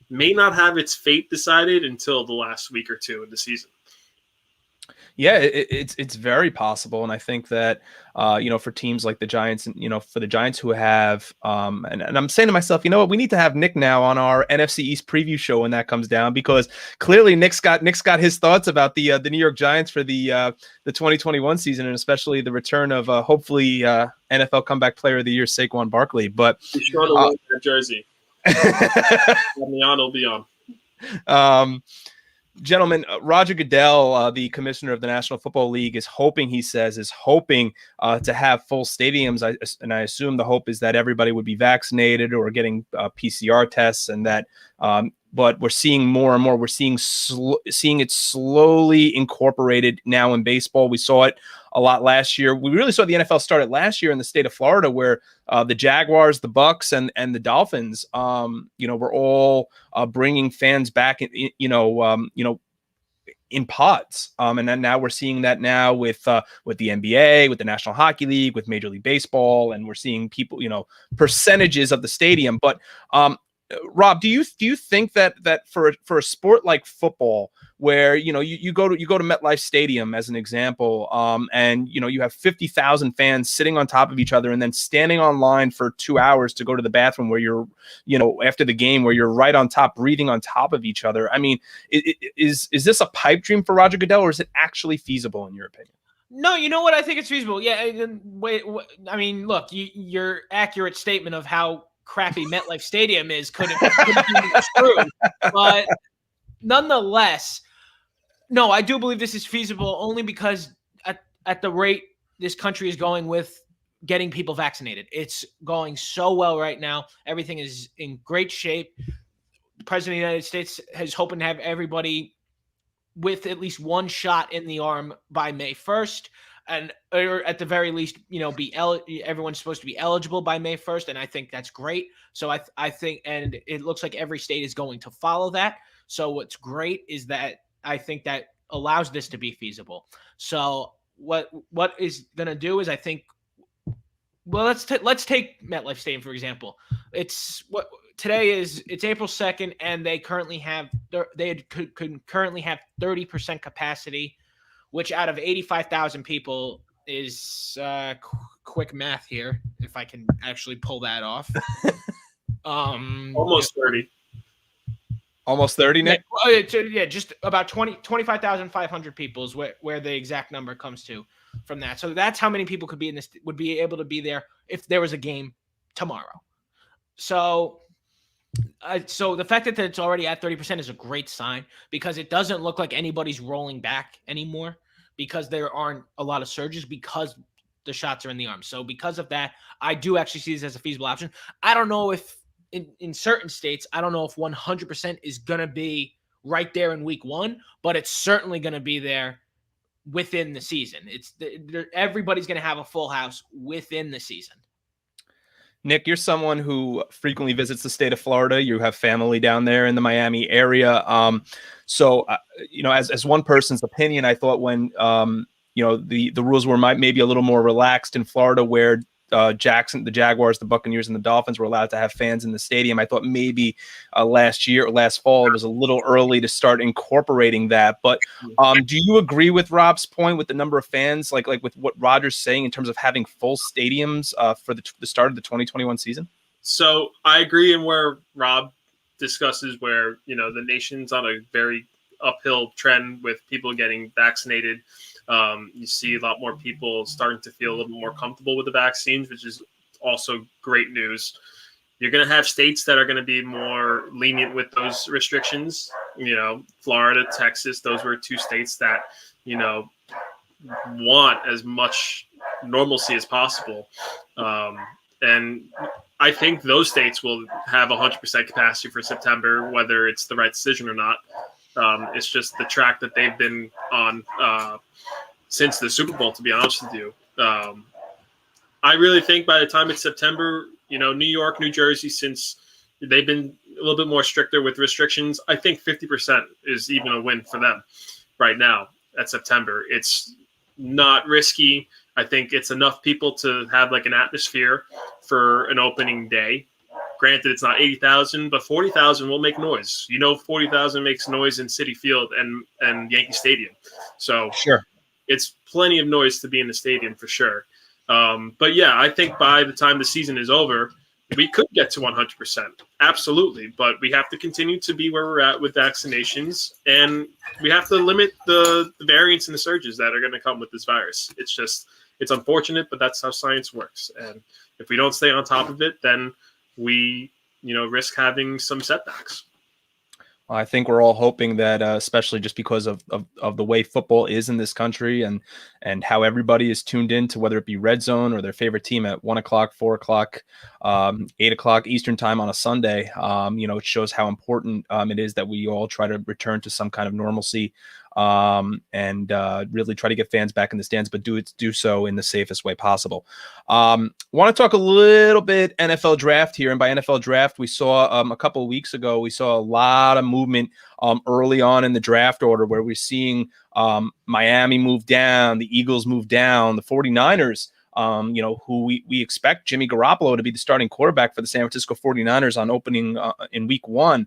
may not have its fate decided until the last week or two of the season. Yeah, it's very possible, and I think that for teams like the Giants, and for the Giants who have, and I'm saying to myself, what, we need to have Nick now on our NFC East preview show when that comes down, because clearly Nick's got his thoughts about the New York Giants for the 2021 season, and especially the return of hopefully NFL Comeback Player of the Year Saquon Barkley. But be sure to wear that jersey. Will be on. Gentlemen, Roger Goodell, the commissioner of the National Football League, is hoping to have full stadiums. I assume the hope is that everybody would be vaccinated or getting PCR tests, and that. But we're seeing more and more. We're seeing it slowly incorporated now in baseball. We saw it a lot last year. We really saw the NFL start it last year in the state of Florida, where the Jaguars, the Bucks, and the Dolphins, were all bringing fans back, in pods. And then now we're seeing that now with the NBA, with the National Hockey League, with Major League Baseball, and we're seeing people, percentages of the stadium. But Rob, do you think that for a sport like football, where you go to MetLife Stadium as an example, and you have 50,000 fans sitting on top of each other and then standing on line for 2 hours to go to the bathroom, where you're after the game, where you're right on top, breathing on top of each other? I mean, is this a pipe dream for Roger Goodell, or is it actually feasible in your opinion? No, you know what? I think it's feasible. Yeah. Wait, I mean, look, your accurate statement of how crappy MetLife Stadium is couldn't be true, but nonetheless, no, I do believe this is feasible, only because at the rate this country is going with getting people vaccinated, it's going so well right now. Everything is in great shape. The President of the United States is hoping to have everybody with at least one shot in the arm by May 1st. Or at the very least, everyone's supposed to be eligible by May 1st, and I think that's great. So I think, and it looks like every state is going to follow that. So what's great is that I think that allows this to be feasible. So what is going to do is, I think, well, let's take MetLife Stadium for example. It's April 2nd, and they currently have could currently have 30% capacity, which out of 85,000 people is quick math here, if I can actually pull that off. Almost 30. Almost 30, Nick? Yeah, just about 25,500 people is where the exact number comes to from that. So that's how many people would be able to be there if there was a game tomorrow. So the fact that it's already at 30% is a great sign, because it doesn't look like anybody's rolling back anymore, because there aren't a lot of surges, because the shots are in the arm. So because of that, I do actually see this as a feasible option. I don't know if in certain states, I don't know if 100% is going to be right there in week one, but it's certainly going to be there within the season. Everybody's going to have a full house within the season. Nick, you're someone who frequently visits the state of Florida. You have family down there in the Miami area. So as one person's opinion, I thought when, the rules were maybe a little more relaxed in Florida, where the Jaguars, the Buccaneers, and the Dolphins were allowed to have fans in the stadium. I thought maybe last fall, it was a little early to start incorporating that. But do you agree with Rob's point with the number of fans, like with what Roger's saying in terms of having full stadiums for the start of the 2021 season? So I agree in where Rob discusses where, the nation's on a very uphill trend with people getting vaccinated. You see a lot more people starting to feel a little more comfortable with the vaccines, which is also great news. You're going to have states that are going to be more lenient with those restrictions. Florida, Texas, those were two states that, want as much normalcy as possible. And I think those states will have 100% capacity for September, whether it's the right decision or not. It's just the track that they've been on since the Super Bowl, to be honest with you. I really think by the time it's September, New York, New Jersey, since they've been a little bit more stricter with restrictions, I think 50% is even a win for them right now at September. It's not risky. I think it's enough people to have like an atmosphere for an opening day. Granted, it's not 80,000, but 40,000 will make noise. 40,000 makes noise in Citi Field and Yankee Stadium. So sure, it's plenty of noise to be in the stadium for sure. But yeah, I think by the time the season is over, we could get to 100%. Absolutely. But we have to continue to be where we're at with vaccinations, and we have to limit the variants and the surges that are going to come with this virus. It's unfortunate, but that's how science works. And if we don't stay on top of it, then we, risk having some setbacks. I think we're all hoping that, especially just because of the way football is in this country and how everybody is tuned in to whether it be Red Zone or their favorite team at 1 o'clock, 4 o'clock, 8 o'clock Eastern time on a Sunday. It shows how important it is that we all try to return to some kind of normalcy and really try to get fans back in the stands, but do so in the safest way possible. Want to talk a little bit NFL draft here, and by NFL draft, we saw a couple of weeks ago, we saw a lot of movement early on in the draft order where we're seeing Miami move down, the Eagles move down, the 49ers, who we expect Jimmy Garoppolo to be the starting quarterback for the San Francisco 49ers on opening in week 1.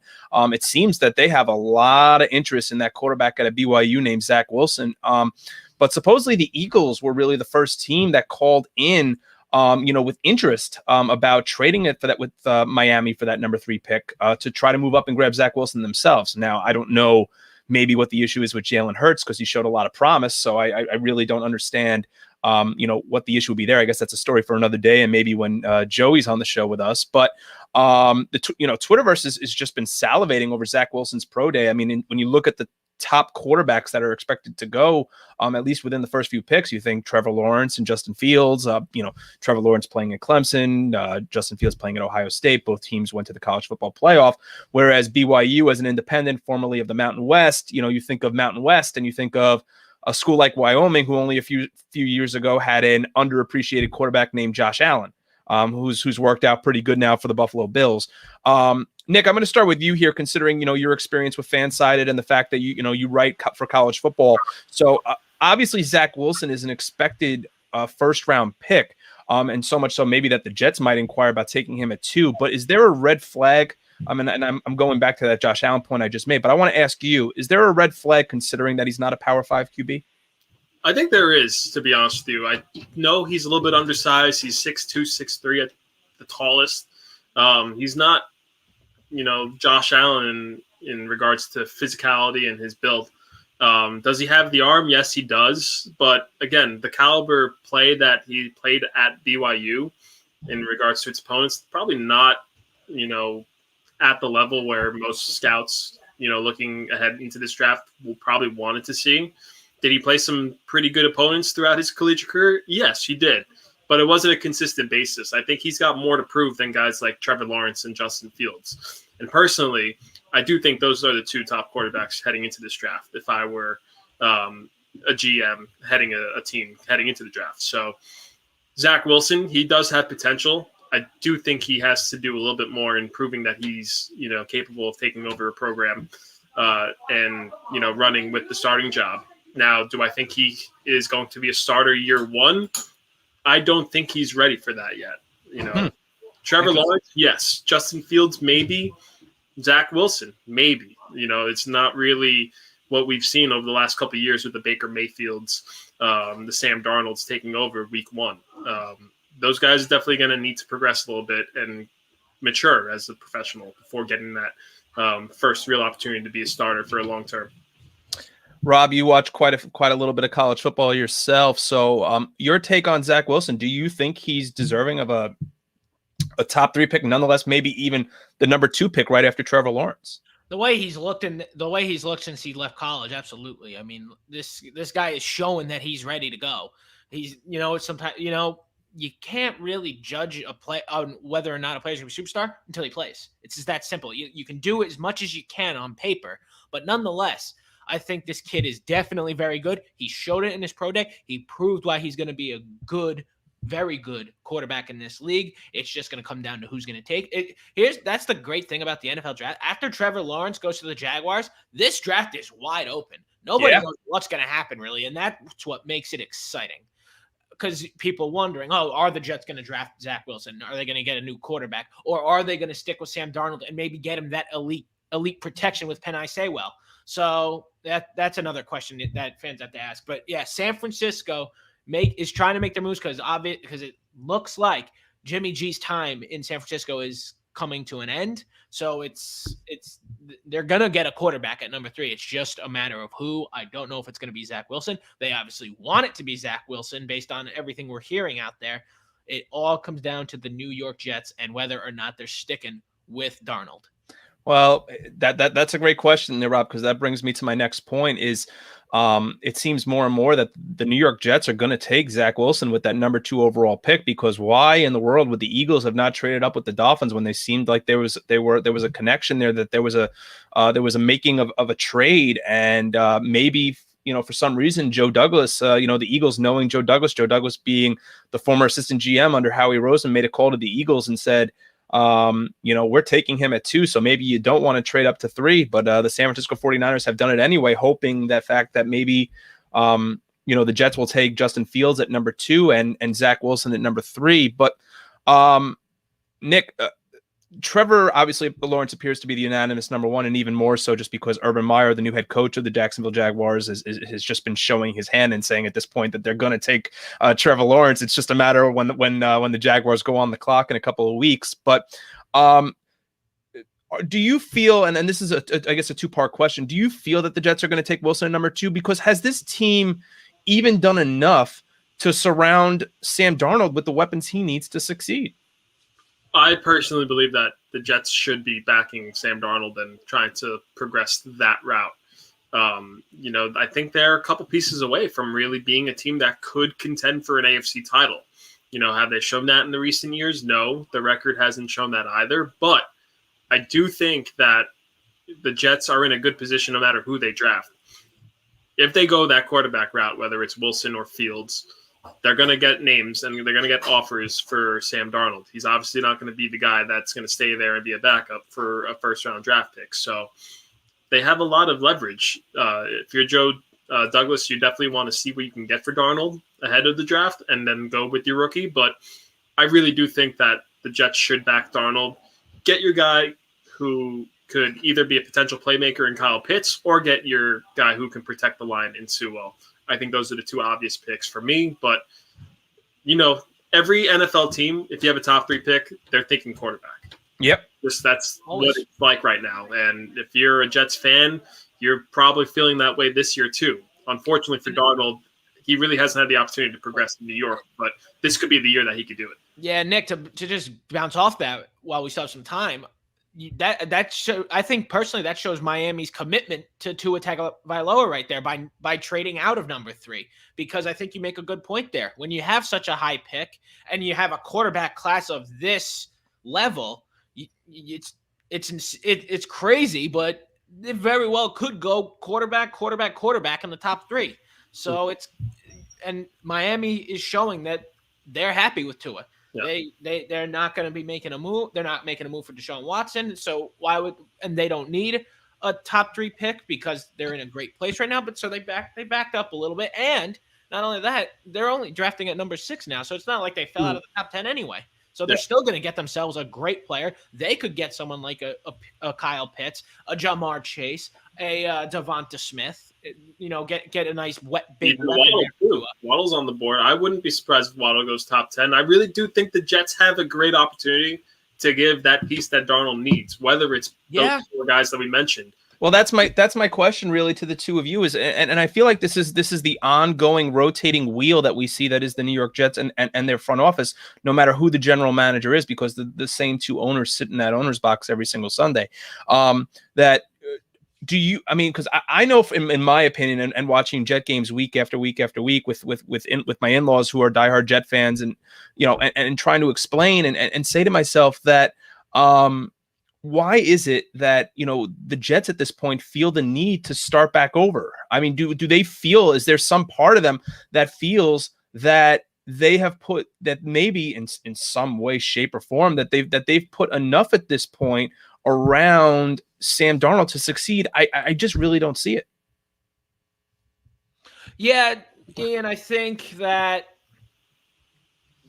It seems that they have a lot of interest in that quarterback at a BYU named Zach Wilson. But supposedly the Eagles were really the first team that called in, with interest about trading it for that with Miami for that number 3 pick to try to move up and grab Zach Wilson themselves. Now, I don't know maybe what the issue is with Jalen Hurts because he showed a lot of promise. So I really don't understand what the issue would be there. I guess that's a story for another day, and maybe when Joey's on the show with us. But Twitterverse has just been salivating over Zach Wilson's pro day. I mean, when you look at the top quarterbacks that are expected to go, at least within the first few picks, you think Trevor Lawrence and Justin Fields. Trevor Lawrence playing at Clemson, Justin Fields playing at Ohio State. Both teams went to the college football playoff. Whereas BYU, as an independent, formerly of the Mountain West, you think of Mountain West and you think of a school like Wyoming, who only a few years ago had an underappreciated quarterback named Josh Allen, who's worked out pretty good now for the Buffalo Bills. Nick, I'm going to start with you here, considering your experience with FanSided and the fact that you write for college football. So obviously Zach Wilson is an expected first round pick, and so much so maybe that the Jets might inquire about taking him at 2. But is there a red flag? And I'm going back to that Josh Allen point I just made, but I want to ask you: is there a red flag considering that he's not a Power 5 QB? I think there is, to be honest with you. I know he's a little bit undersized. He's 6'2", 6'3" at the tallest. He's not, Josh Allen in regards to physicality and his build. Does he have the arm? Yes, he does. But again, the caliber play that he played at BYU in regards to its opponents, probably not, at the level where most scouts, looking ahead into this draft will probably wanted to see. Did he play some pretty good opponents throughout his collegiate career? Yes, he did. But it wasn't a consistent basis. I think he's got more to prove than guys like Trevor Lawrence and Justin Fields. And personally, I do think those are the 2 top quarterbacks heading into this draft if I were a GM heading a team heading into the draft. So Zach Wilson, he does have potential. I do think he has to do a little bit more in proving that he's, capable of taking over a program and, running with the starting job. Now, do I think he is going to be a starter year 1? I don't think he's ready for that yet. Trevor Lawrence, yes. Justin Fields, maybe. Zach Wilson, maybe. It's not really what we've seen over the last couple of years with the Baker Mayfields, the Sam Darnolds taking over week 1. Those guys are definitely going to need to progress a little bit and mature as a professional before getting that first real opportunity to be a starter for a long term. Rob, you watch quite a little bit of college football yourself. So your take on Zach Wilson, do you think he's deserving of a a top 3 pick, nonetheless, maybe even the number 2 pick right after Trevor Lawrence. The way he's looked since he left college, absolutely. I mean, this guy is showing that he's ready to go. He's, sometimes, you can't really judge a play on whether or not a player is going to be a superstar until he plays. It's just that simple. You can do as much as you can on paper, but nonetheless, I think this kid is definitely very good. He showed it in his pro day. He proved why he's going to be a good, very good quarterback in this league. It's just going to come down to who's going to take it. That's the great thing about the NFL draft. After Trevor Lawrence goes to the Jaguars, this draft is wide open. Nobody knows what's going to happen, really, and that's what makes it exciting. Because people wondering, are the Jets going to draft Zach Wilson? Are they going to get a new quarterback? Or are they going to stick with Sam Darnold and maybe get him that elite protection with Penei Sewell? So that's another question that fans have to ask. But yeah, San Francisco is trying to make their moves because it looks like Jimmy G's time in San Francisco is coming to an end. So they're gonna get a quarterback at number 3. It's just a matter of who. I don't know if it's gonna be Zach Wilson. They obviously want it to be Zach Wilson based on everything we're hearing out there. It all comes down to the New York Jets and whether or not they're sticking with Darnold. Well, that's a great question there, Rob, because that brings me to my next point is it seems more and more that the New York Jets are going to take Zach Wilson with that number 2 overall pick, because why in the world would the Eagles have not traded up with the Dolphins when they seemed like there was a connection there, that there was a making of a trade, and maybe for some reason Joe Douglas, the Eagles knowing Joe Douglas being the former assistant GM under Howie Roseman, made a call to the Eagles and said, we're taking him at 2, so maybe you don't want to trade up to 3, but the San Francisco 49ers have done it anyway, hoping that maybe, the Jets will take Justin Fields at number 2 and Zach Wilson at number 3. But Nick, Trevor, obviously Lawrence appears to be the unanimous number 1, and even more so just because Urban Meyer, the new head coach of the Jacksonville Jaguars, has just been showing his hand and saying at this point that they're going to take Trevor Lawrence. It's just a matter of when the Jaguars go on the clock in a couple of weeks. But do you feel, and this is I guess a 2-part question, do you feel that the Jets are going to take Wilson at number 2? Because has this team even done enough to surround Sam Darnold with the weapons he needs to succeed? I personally believe that the Jets should be backing Sam Darnold and trying to progress that route. I think they're a couple pieces away from really being a team that could contend for an AFC title. Have they shown that in the recent years? No, the record hasn't shown that either. But I do think that the Jets are in a good position no matter who they draft. If they go that quarterback route, whether it's Wilson or Fields, they're going to get names and they're going to get offers for Sam Darnold. He's obviously not going to be the guy that's going to stay there and be a backup for a first-round draft pick. So they have a lot of leverage. If you're Joe Douglas, you definitely want to see what you can get for Darnold ahead of the draft and then go with your rookie. But I really do think that the Jets should back Darnold. Get your guy who could either be a potential playmaker in Kyle Pitts or get your guy who can protect the line in Sewell. I think those are the 2 obvious picks for me. But, every NFL team, if you have a top 3 pick, they're thinking quarterback. Yep. That's what it's like right now. And if you're a Jets fan, you're probably feeling that way this year too. Unfortunately for Darnold, he really hasn't had the opportunity to progress in New York, but this could be the year that he could do it. Yeah, Nick, to just bounce off that while we still have some time, I think personally that shows Miami's commitment to Tua Tagovailoa right there by trading out of number 3, because I think you make a good point there. When you have such a high pick and you have a quarterback class of this level, it's crazy, but it very well could go quarterback in the top 3. So and Miami is showing that they're happy with Tua. Yeah. They're not going to be making a move. They're not making a move for Deshaun Watson. So and they don't need a top 3 pick because they're in a great place right now. But so they backed up a little bit. And not only that, they're only drafting at number 6 now. So it's not like they fell out of the top 10 anyway. So they're still going to get themselves a great player. They could get someone like a Kyle Pitts, a Jamar Chase, a Devonta Smith. Get a nice big weapon. Waddle's on the board. I wouldn't be surprised if Waddle goes top 10. I really do think the Jets have a great opportunity to give that piece that Darnold needs, whether it's those 4 guys that we mentioned. Well, that's my question really to the two of you is, and I feel like this is the ongoing rotating wheel that we see that is the New York Jets and their front office, no matter who the general manager is, because the same two owners sit in that owner's box every single Sunday. That do you? I mean, because I know in my opinion, and watching Jet games week after week after week with my in-laws who are diehard Jet fans, and and trying to explain and say to myself that why is it that the Jets at this point feel the need to start back over? I mean, do they feel, is there some part of them that feels that they have put, that maybe in some way, shape, or form that they've put enough at this point around Sam Darnold to succeed? I just really don't see it. Yeah, Ian, I think that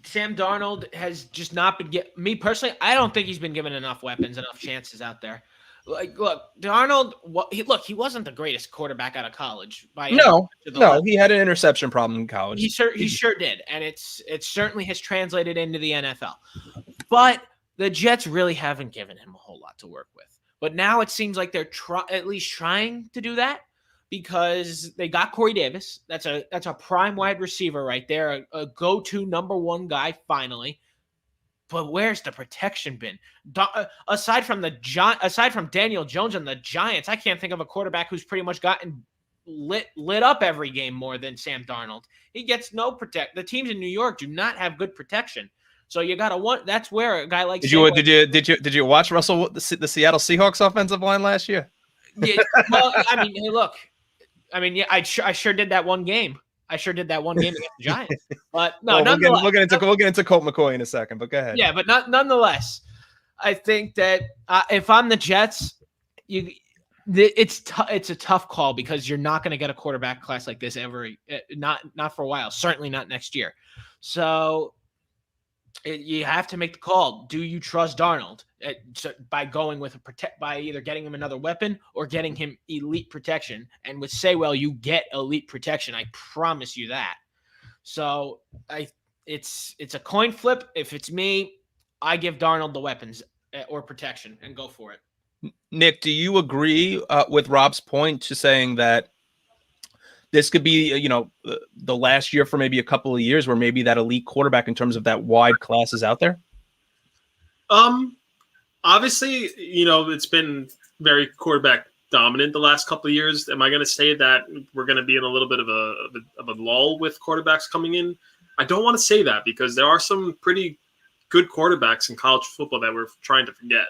Sam Darnold has just not been me personally. I don't think he's been given enough weapons, enough chances out there. Like, look, Darnold. He wasn't the greatest quarterback out of college. No, he had an interception problem in college. He sure did, and it certainly has translated into the NFL. But the Jets really haven't given him a whole lot to work with. But now it seems like they're at least trying to do that, because they got Corey Davis. That's a prime wide receiver right there, a go-to number one guy finally. But where's the protection been? Aside from Daniel Jones and the Giants, I can't think of a quarterback who's pretty much gotten lit up every game more than Sam Darnold. He gets no protect. The teams in New York do not have good protection. So you got to want. That's where a guy like did you watch Russell the Seattle Seahawks offensive line last year? Yeah, well, I mean, hey, look. I mean, yeah, I sure did that one game. Against the Giants. But no, well, we'll get into Colt McCoy in a second. But go ahead. Yeah, but nonetheless, I think that if I'm the Jets, it's a tough call, because you're not going to get a quarterback class like this not for a while. Certainly not next year. So you have to make the call. Do you trust Darnold by going with by either getting him another weapon or getting him elite protection? And with Saywell, you get elite protection. I promise you that. So it's a coin flip. If it's me, I give Darnold the weapons or protection and go for it. Nick, do you agree with Rob's point to saying that this could be, the last year for maybe a couple of years where maybe that elite quarterback in terms of that wide class is out there? Obviously, it's been very quarterback dominant the last couple of years. Am I going to say that we're going to be in a little bit of a lull with quarterbacks coming in? I don't want to say that, because there are some pretty good quarterbacks in college football that we're trying to forget.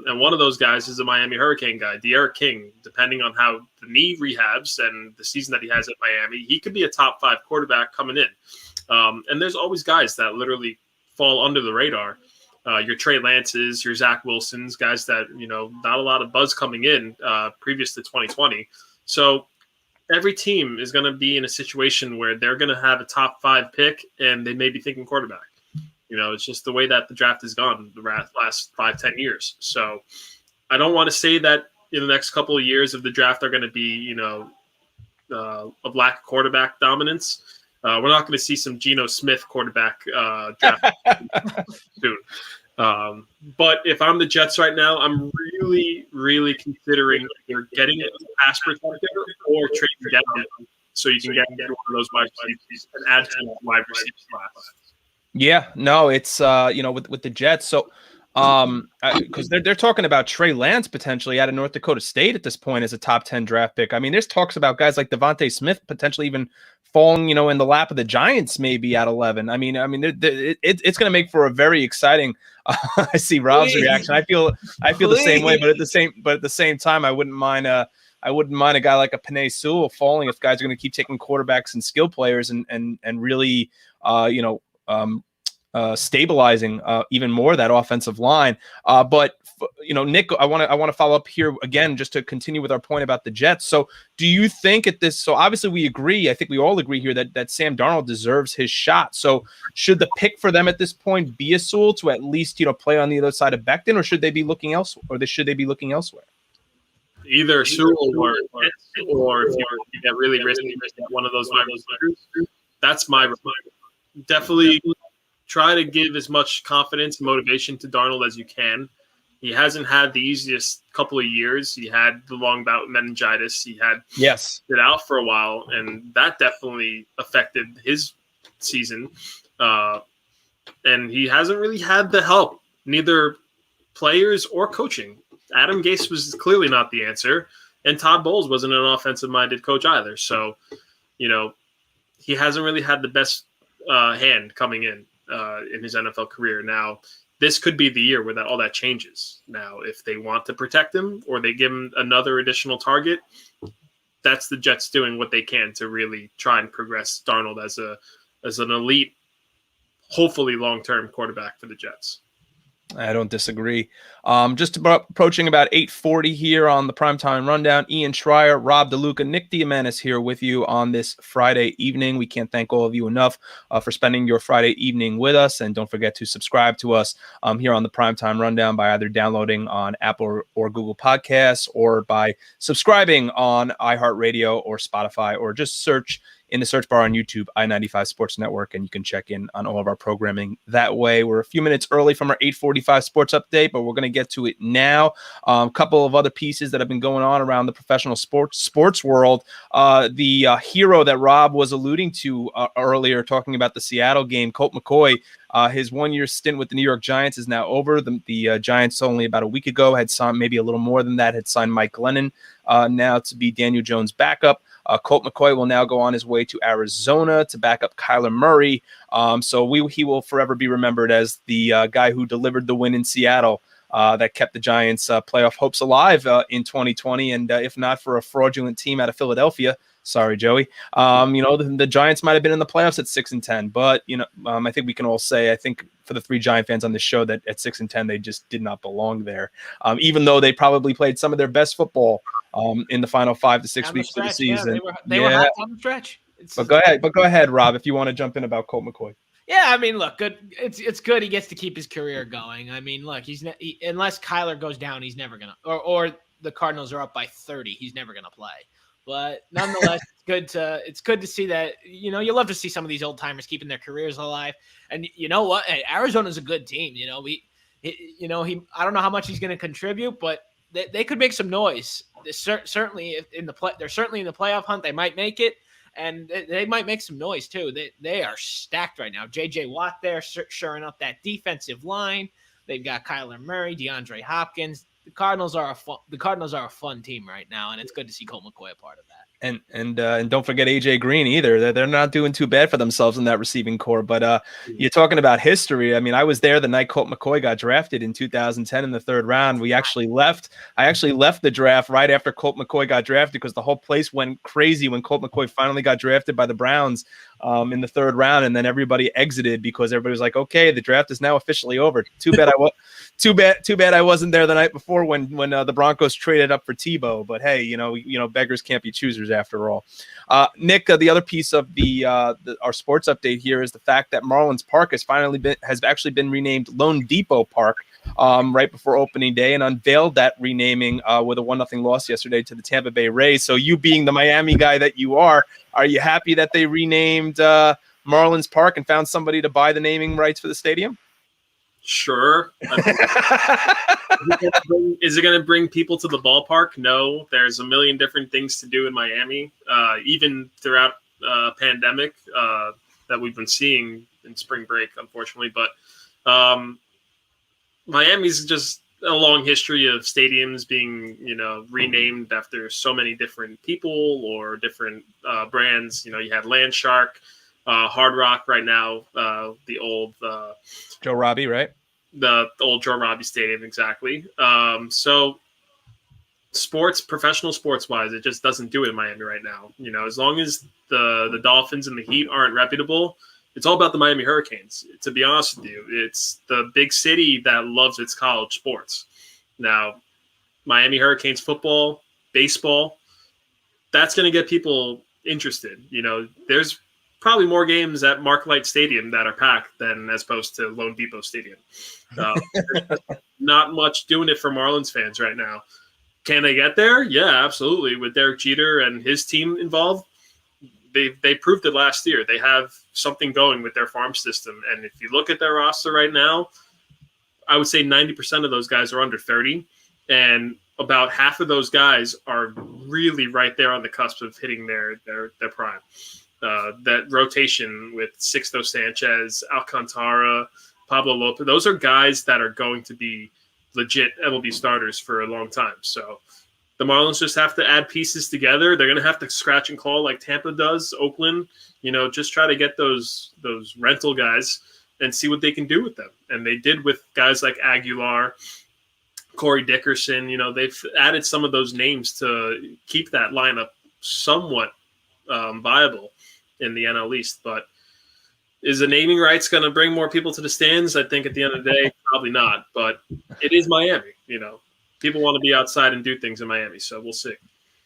And one of those guys is a Miami Hurricane guy, De'Aaron King. Depending on how the knee rehabs and the season that he has at Miami, he could be a top 5 quarterback coming in. And there's always guys that literally fall under the radar. Your Trey Lances, your Zach Wilsons, guys that, not a lot of buzz coming in previous to 2020. So every team is going to be in a situation where they're going to have a top 5 pick and they may be thinking quarterback. It's just the way that the draft has gone the last 5-10 years. So I don't want to say that in the next couple of years of the draft are going to be, a black quarterback dominance. We're not going to see some Geno Smith quarterback draft soon. But if I'm the Jets right now, I'm really, really considering either getting a pass protector or trading down so you can get one of those wide receivers and add to the wide receiver class. Yeah, no, it's with the Jets. So because they're talking about Trey Lance potentially out of North Dakota State at this point as a top 10 draft pick. I mean, there's talks about guys like Devontae Smith potentially even falling, in the lap of the Giants maybe at 11. I mean, it's going to make for a very exciting. I see Rob's reaction. I feel the same way, but at the same time, I wouldn't mind a guy like a Penei Sewell falling if guys are going to keep taking quarterbacks and skill players and really stabilizing even more that offensive line. But Nick, I want to follow up here again just to continue with our point about the Jets. So do you think so obviously we agree, I think we all agree here that Sam Darnold deserves his shot. So should the pick for them at this point be a Sewell to at least play on the other side of Becton, or should they be looking elsewhere? Either Sewell or if you get really risky, one of those wide receivers. That's my reply. Definitely try to give as much confidence and motivation to Darnold as you can. He hasn't had the easiest couple of years. He had the long bout with meningitis. He had been out for a while, and that definitely affected his season. And he hasn't really had the help, neither players or coaching. Adam Gase was clearly not the answer, and Todd Bowles wasn't an offensive-minded coach either. So, he hasn't really had the best hand coming in his NFL career. Now, this could be the year where all that changes. Now, if they want to protect him or they give him another additional target, that's the Jets doing what they can to really try and progress Darnold as an elite, hopefully long-term quarterback for the Jets. I don't disagree. Just approaching about 8:40 here on the Primetime Rundown. Ian Schraier, Rob DeLuca, Nick Diamanis here with you on this Friday evening. We can't thank all of you enough for spending your Friday evening with us. And don't forget to subscribe to us here on the Primetime Rundown by either downloading on Apple or Google Podcasts or by subscribing on iHeartRadio or Spotify, or just search in the search bar on YouTube, I-95 Sports Network, and you can check in on all of our programming that way. We're a few minutes early from our 8:45 sports update, but we're going to get to it now. A couple of other pieces that have been going on around the professional sports world. The hero that Rob was alluding to earlier, talking about the Seattle game, Colt McCoy, his one-year stint with the New York Giants is now over. The Giants only about a week ago had signed, maybe a little more than that, had signed Mike Glennon now to be Daniel Jones' backup. Colt McCoy will now go on his way to Arizona to back up Kyler Murray. So he will forever be remembered as the guy who delivered the win in Seattle that kept the Giants' playoff hopes alive in 2020. And if not for a fraudulent team out of Philadelphia, sorry, Joey, the Giants might have been in the playoffs at 6-10. But, I think we can all say, I think for the three Giant fans on this show, that at 6-10, they just did not belong there, even though they probably played some of their best football in the final 5 to 6 weeks of the season. Yeah, they were hot on the stretch. But go ahead, Rob, if you want to jump in about Colt McCoy. Yeah, I mean, look, good. It's good. He gets to keep his career going. I mean, look, unless Kyler goes down, he's never gonna, or the Cardinals are up by 30, he's never gonna play. But nonetheless, it's good to see that. You love to see some of these old timers keeping their careers alive. And you know what? Hey, Arizona's a good team. I don't know how much he's going to contribute, but they could make some noise. They're certainly in the playoff hunt. They might make it, and they might make some noise too. They are stacked right now. J.J. Watt there, shoring up that defensive line. They've got Kyler Murray, DeAndre Hopkins. The Cardinals are a fun team right now, and it's good to see Colt McCoy a part of that. And don't forget AJ Green either. They're not doing too bad for themselves in that receiving core. But you're talking about history. I mean, I was there the night Colt McCoy got drafted in 2010 in the third round. I actually left the draft right after Colt McCoy got drafted because the whole place went crazy when Colt McCoy finally got drafted by the Browns in the third round, and then everybody exited because everybody was like, "Okay, the draft is now officially over." Too bad I wasn't there the night before when the Broncos traded up for Tebow. But hey, beggars can't be choosers after all. Nick, the other piece of our sports update here is the fact that Marlins Park has actually been renamed Lone Depot Park right before opening day, and unveiled that renaming with a 1-0 loss yesterday to the Tampa Bay Rays. So you being the Miami guy that you are you happy that they renamed Marlins Park and found somebody to buy the naming rights for the stadium? Sure. Is it going to bring people to the ballpark? No. There's a million different things to do in Miami, even throughout pandemic that we've been seeing in spring break, unfortunately. But Miami's just a long history of stadiums being, renamed after so many different people or different brands. You had Landshark, Hard Rock right now, the old Joe Robbie, right? The old Joe Robbie Stadium, exactly. So professional sports wise, it just doesn't do it in Miami right now. As long as the Dolphins and the Heat aren't reputable, it's all about the Miami Hurricanes. To be honest with you, it's the big city that loves its college sports. Now, Miami Hurricanes football, baseball, that's going to get people interested. There's probably more games at Marklight Stadium that are packed than as opposed to Lone Depot Stadium. Not much doing it for Marlins fans right now. Can they get there? Yeah, absolutely. With Derek Jeter and his team involved, they proved it last year. They have something going with their farm system. And if you look at their roster right now, I would say 90% of those guys are under 30, and about half of those guys are really right there on the cusp of hitting their prime. That rotation with Sixto Sanchez, Alcantara, Pablo Lopez, those are guys that are going to be legit MLB starters for a long time. So the Marlins just have to add pieces together. They're going to have to scratch and claw like Tampa does, Oakland, just try to get those rental guys and see what they can do with them. And they did with guys like Aguilar, Corey Dickerson. They've added some of those names to keep that lineup somewhat viable in the NL East. But is the naming rights going to bring more people to the stands? I think at the end of the day, probably not. But it is Miami, People want to be outside and do things in Miami, so we'll see.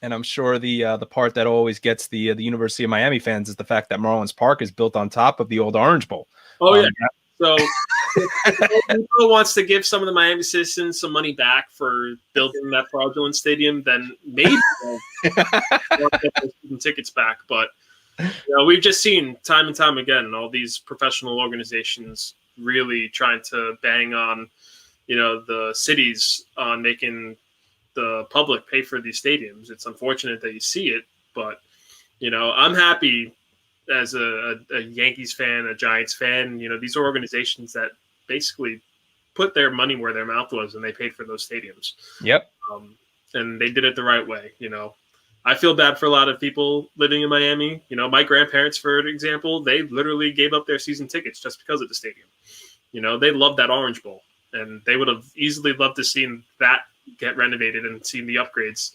And I'm sure the part that always gets the University of Miami fans is the fact that Marlins Park is built on top of the old Orange Bowl. Oh, yeah. So if wants to give some of the Miami citizens some money back for building that fraudulent stadium, then maybe they'll get those tickets back. But we've just seen time and time again all these professional organizations really trying to bang on the cities on making the public pay for these stadiums. It's unfortunate that you see it, but I'm happy as a Yankees fan, a Giants fan. These are organizations that basically put their money where their mouth was, and they paid for those stadiums. Yep. And they did it the right way. I feel bad for a lot of people living in Miami. My grandparents, for example, they literally gave up their season tickets just because of the stadium. They loved that Orange Bowl, and they would have easily loved to see that get renovated and seen the upgrades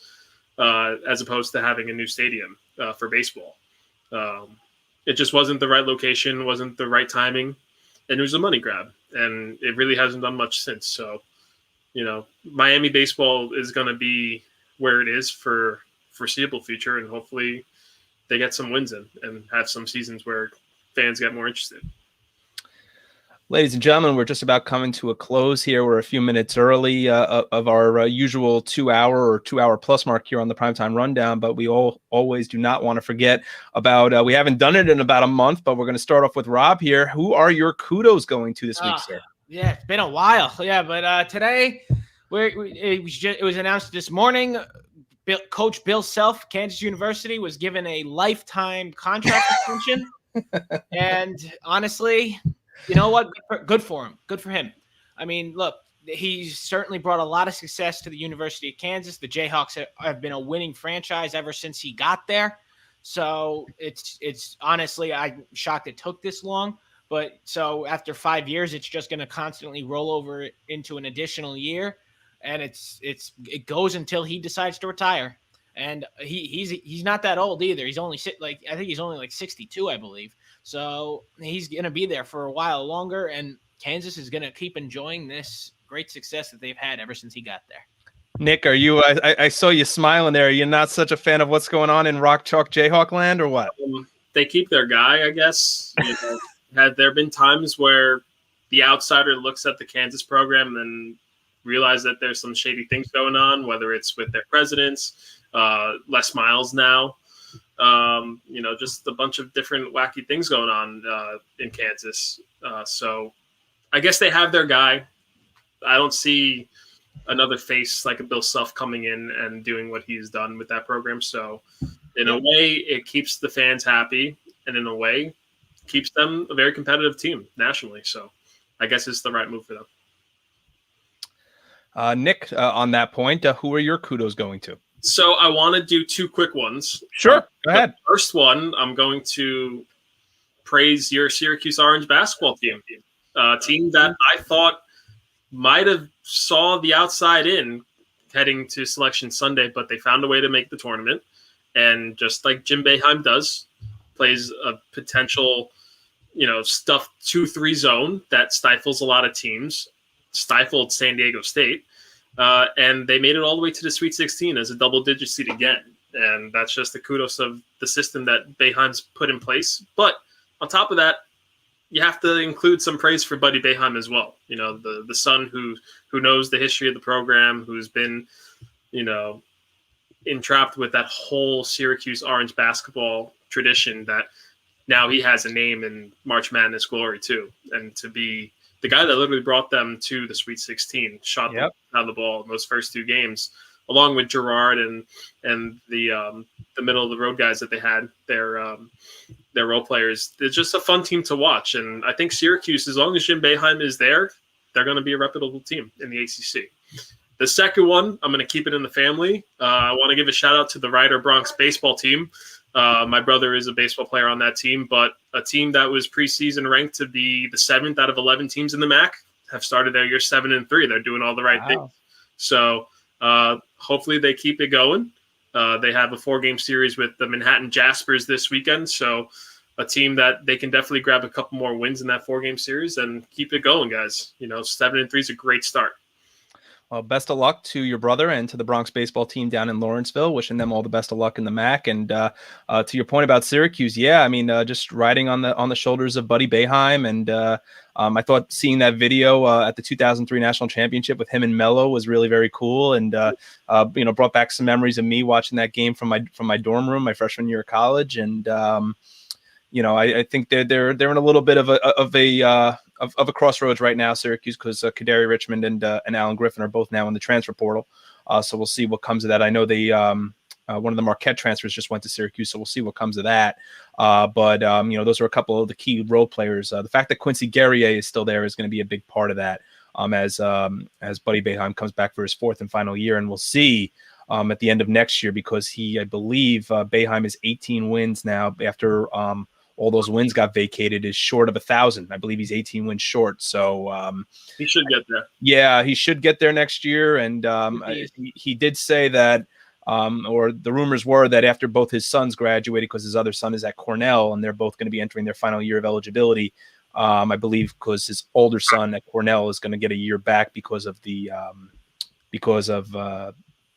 as opposed to having a new stadium for baseball. It just wasn't the right location, wasn't the right timing, and it was a money grab, and it really hasn't done much since. So, Miami baseball is going to be where it is for foreseeable future, and hopefully they get some wins in and have some seasons where fans get more interested. Ladies and gentlemen, we're just about coming to a close here. We're a few minutes early of our usual 2 hour or 2 hour plus mark here on the Primetime Rundown, but we always do not want to forget about, we haven't done it in about a month, but we're going to start off with Rob here. Who are your kudos going to this week, sir? Yeah, it's been a while. Yeah, but today it was announced this morning. Coach Bill Self, Kansas University, was given a lifetime contract extension. And honestly, you know what? Good for him. Good for him. I mean, look, he's certainly brought a lot of success to the University of Kansas. The Jayhawks have been a winning franchise ever since he got there. So it's honestly, I'm shocked it took this long. But so after 5 years, it's just going to constantly roll over into an additional year. And it goes until he decides to retire. And he's not that old either. He's only I think he's only like 62, I believe. So he's going to be there for a while longer, and Kansas is going to keep enjoying this great success that they've had ever since he got there. Nick, are you? I saw you smiling there. Are you not such a fan of what's going on in Rock Chalk Jayhawk land, or what? They keep their guy, I guess. Had there been times where the outsider looks at the Kansas program and realize that there's some shady things going on, whether it's with their presidents, Les Miles now. Just a bunch of different wacky things going on in Kansas. So I guess they have their guy. I don't see another face like a Bill Self coming in and doing what he's done with that program. So in a way, it keeps the fans happy, and in a way, keeps them a very competitive team nationally. So I guess it's the right move for them. Nick, on that point, who are your kudos going to? So I want to do two quick ones. Sure, go ahead. The first one, I'm going to praise your Syracuse Orange basketball team. Team that I thought might have saw the outside in heading to Selection Sunday, but they found a way to make the tournament. And just like Jim Boeheim does, plays a potential, stuffed 2-3 zone that stifles a lot of teams, stifled San Diego State. And they made it all the way to the Sweet 16 as a double-digit seed again. And that's just the kudos of the system that Boeheim's put in place. But on top of that, you have to include some praise for Buddy Boeheim as well. The son who knows the history of the program, who's been, entrapped with that whole Syracuse Orange basketball tradition that now he has a name in March Madness glory too. And to be the guy that literally brought them to the Sweet 16, shot them out of the ball in those first 2 games, along with Gerard and the middle of the road guys that they had, their role players. It's just a fun team to watch. And I think Syracuse, as long as Jim Boeheim is there, they're going to be a reputable team in the ACC. The second one, I'm going to keep it in the family. I want to give a shout out to the Ryder Bronx baseball team. My brother is a baseball player on that team, but a team that was preseason ranked to be the 7th out of 11 teams in the MAC have started their year 7-3. They're doing all the right things. So hopefully they keep it going. They have a 4-game series with the Manhattan Jaspers this weekend. So a team that they can definitely grab a couple more wins in that 4-game series and keep it going, guys. 7-3 is a great start. Well, best of luck to your brother and to the Bronx baseball team down in Lawrenceville. Wishing them all the best of luck in the MAC. And to your point about Syracuse, just riding on the shoulders of Buddy Boeheim. And I thought seeing that video at the 2003 National Championship with him and Mello was really very cool. And brought back some memories of me watching that game from my dorm room my freshman year of college. And I think they're in a little bit of a crossroads right now, Syracuse, because Kadari Richmond and Alan Griffin are both now in the transfer portal. So we'll see what comes of that. I know one of the Marquette transfers just went to Syracuse, so we'll see what comes of that. But those are a couple of the key role players. The fact that Quincy Guerrier is still there is going to be a big part of that as Buddy Boeheim comes back for his 4th and final year. And we'll see at the end of next year, because I believe Boeheim is 18 wins now after all those wins got vacated, is short of 1,000. I believe he's 18 wins short. So he should get there. Yeah, he should get there next year. And he did say that, or the rumors were that after both his sons graduated, because his other son is at Cornell, and they're both going to be entering their final year of eligibility. I believe because his older son at Cornell is going to get a year back because of the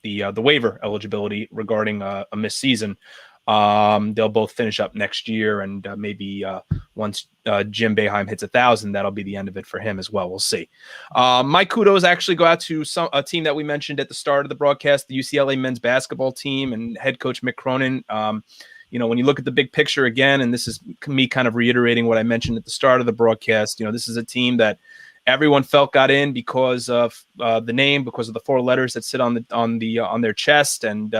waiver eligibility regarding a missed season. They'll both finish up next year, and maybe once Jim Boeheim hits 1,000, that'll be the end of it for him as well. We'll see. My kudos actually go out to a team that we mentioned at the start of the broadcast, the UCLA men's basketball team and head coach Mick Cronin. When you look at the big picture again, and this is me kind of reiterating what I mentioned at the start of the broadcast, this is a team that everyone felt got in because of the name, because of the 4 letters that sit on their chest, and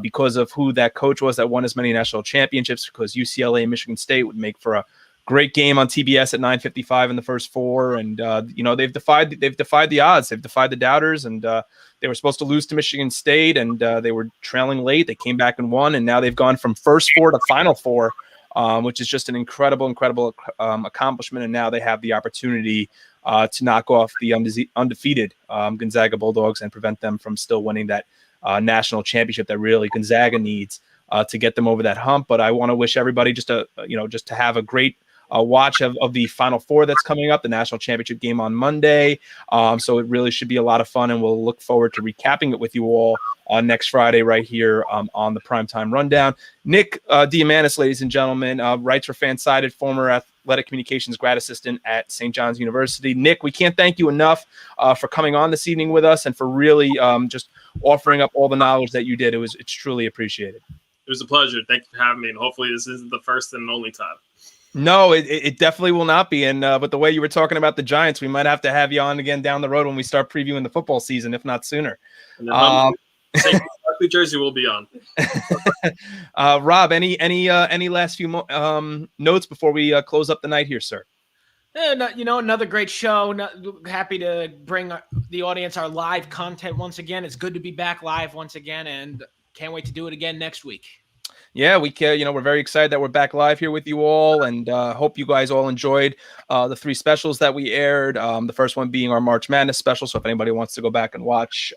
because of who that coach was that won as many national championships. Because UCLA and Michigan State would make for a great game on TBS at 9:55 in the first 4, and they've defied the odds, they've defied the doubters, and they were supposed to lose to Michigan State, and they were trailing late. They came back and won, and now they've gone from first 4 to final 4, which is just an incredible accomplishment. And now they have the opportunity to knock off the undefeated Gonzaga Bulldogs and prevent them from still winning that national championship that really Gonzaga needs to get them over that hump. But I want to wish everybody just to have a great watch of the Final Four that's coming up, the national championship game on Monday. So it really should be a lot of fun, and we'll look forward to recapping it with you all next Friday right here on the Primetime Rundown. Nick Diamanis, ladies and gentlemen, writes for Fansided, former athletic communications grad assistant at St. John's University. Nick, we can't thank you enough for coming on this evening with us and for really just offering up all the knowledge that you did. It's truly appreciated. It was a pleasure. Thank you for having me, and hopefully this isn't the first and only time. No, it definitely will not be. And but the way you were talking about the Giants, we might have to have you on again down the road when we start previewing the football season, if not sooner. New Jersey will be on. Rob, any last few notes before we close up the night here, sir? Another great show. Happy to bring the audience our live content once again. It's good to be back live once again, and can't wait to do it again next week. Yeah, we're very excited that we're back live here with you all, and hope you guys all enjoyed the 3 specials that we aired. The first one being our March Madness special. So if anybody wants to go back and watch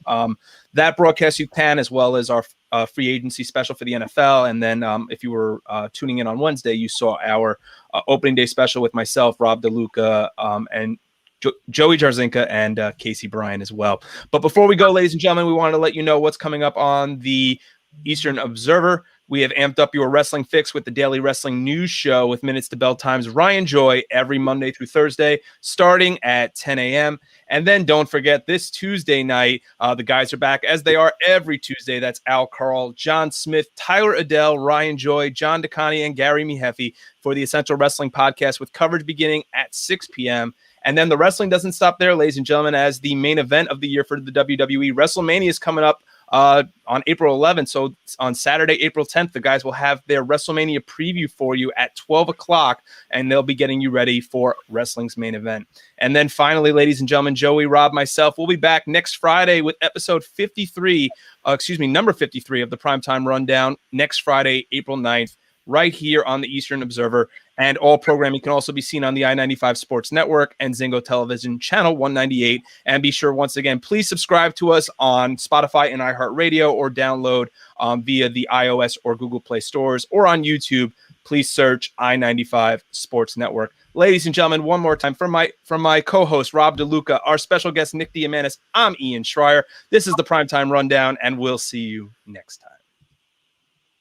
that broadcast, you can, as well as our free agency special for the NFL. And then if you were tuning in on Wednesday, you saw our opening day special with myself, Rob DeLuca, and Joey Jarzynka and Casey Bryan as well. But before we go, ladies and gentlemen, we wanted to let you know what's coming up on the Eastern Observer. We have amped up your wrestling fix with the daily wrestling news show with Minutes to Bell Time's Ryan Joy every Monday through Thursday, starting at 10 a.m. And then don't forget, this Tuesday night, the guys are back as they are every Tuesday. That's Al Carl, John Smith, Tyler Adele, Ryan Joy, John DeConi, and Gary Miheffi for the Essential Wrestling Podcast, with coverage beginning at 6 p.m. And then the wrestling doesn't stop there, ladies and gentlemen, as the main event of the year for the WWE. WrestleMania is coming up on April 11th. So on Saturday, April 10th, the guys will have their WrestleMania preview for you at 12 o'clock, and they'll be getting you ready for wrestling's main event. And then finally, ladies and gentlemen, Joey, Rob, myself, we'll be back next Friday with episode 53, number 53 of the Primetime Rundown next Friday, April 9th, right here on the Eastern Observer. And all programming can also be seen on the I-95 Sports Network and Zingo Television Channel 198. And be sure, once again, please subscribe to us on Spotify and iHeartRadio, or download via the iOS or Google Play stores, or on YouTube. Please search I-95 Sports Network. Ladies and gentlemen, one more time, from my co-host, Rob DeLuca, our special guest, Nick Diamanis, I'm Ian Schraier. This is the Primetime Rundown, and we'll see you next time.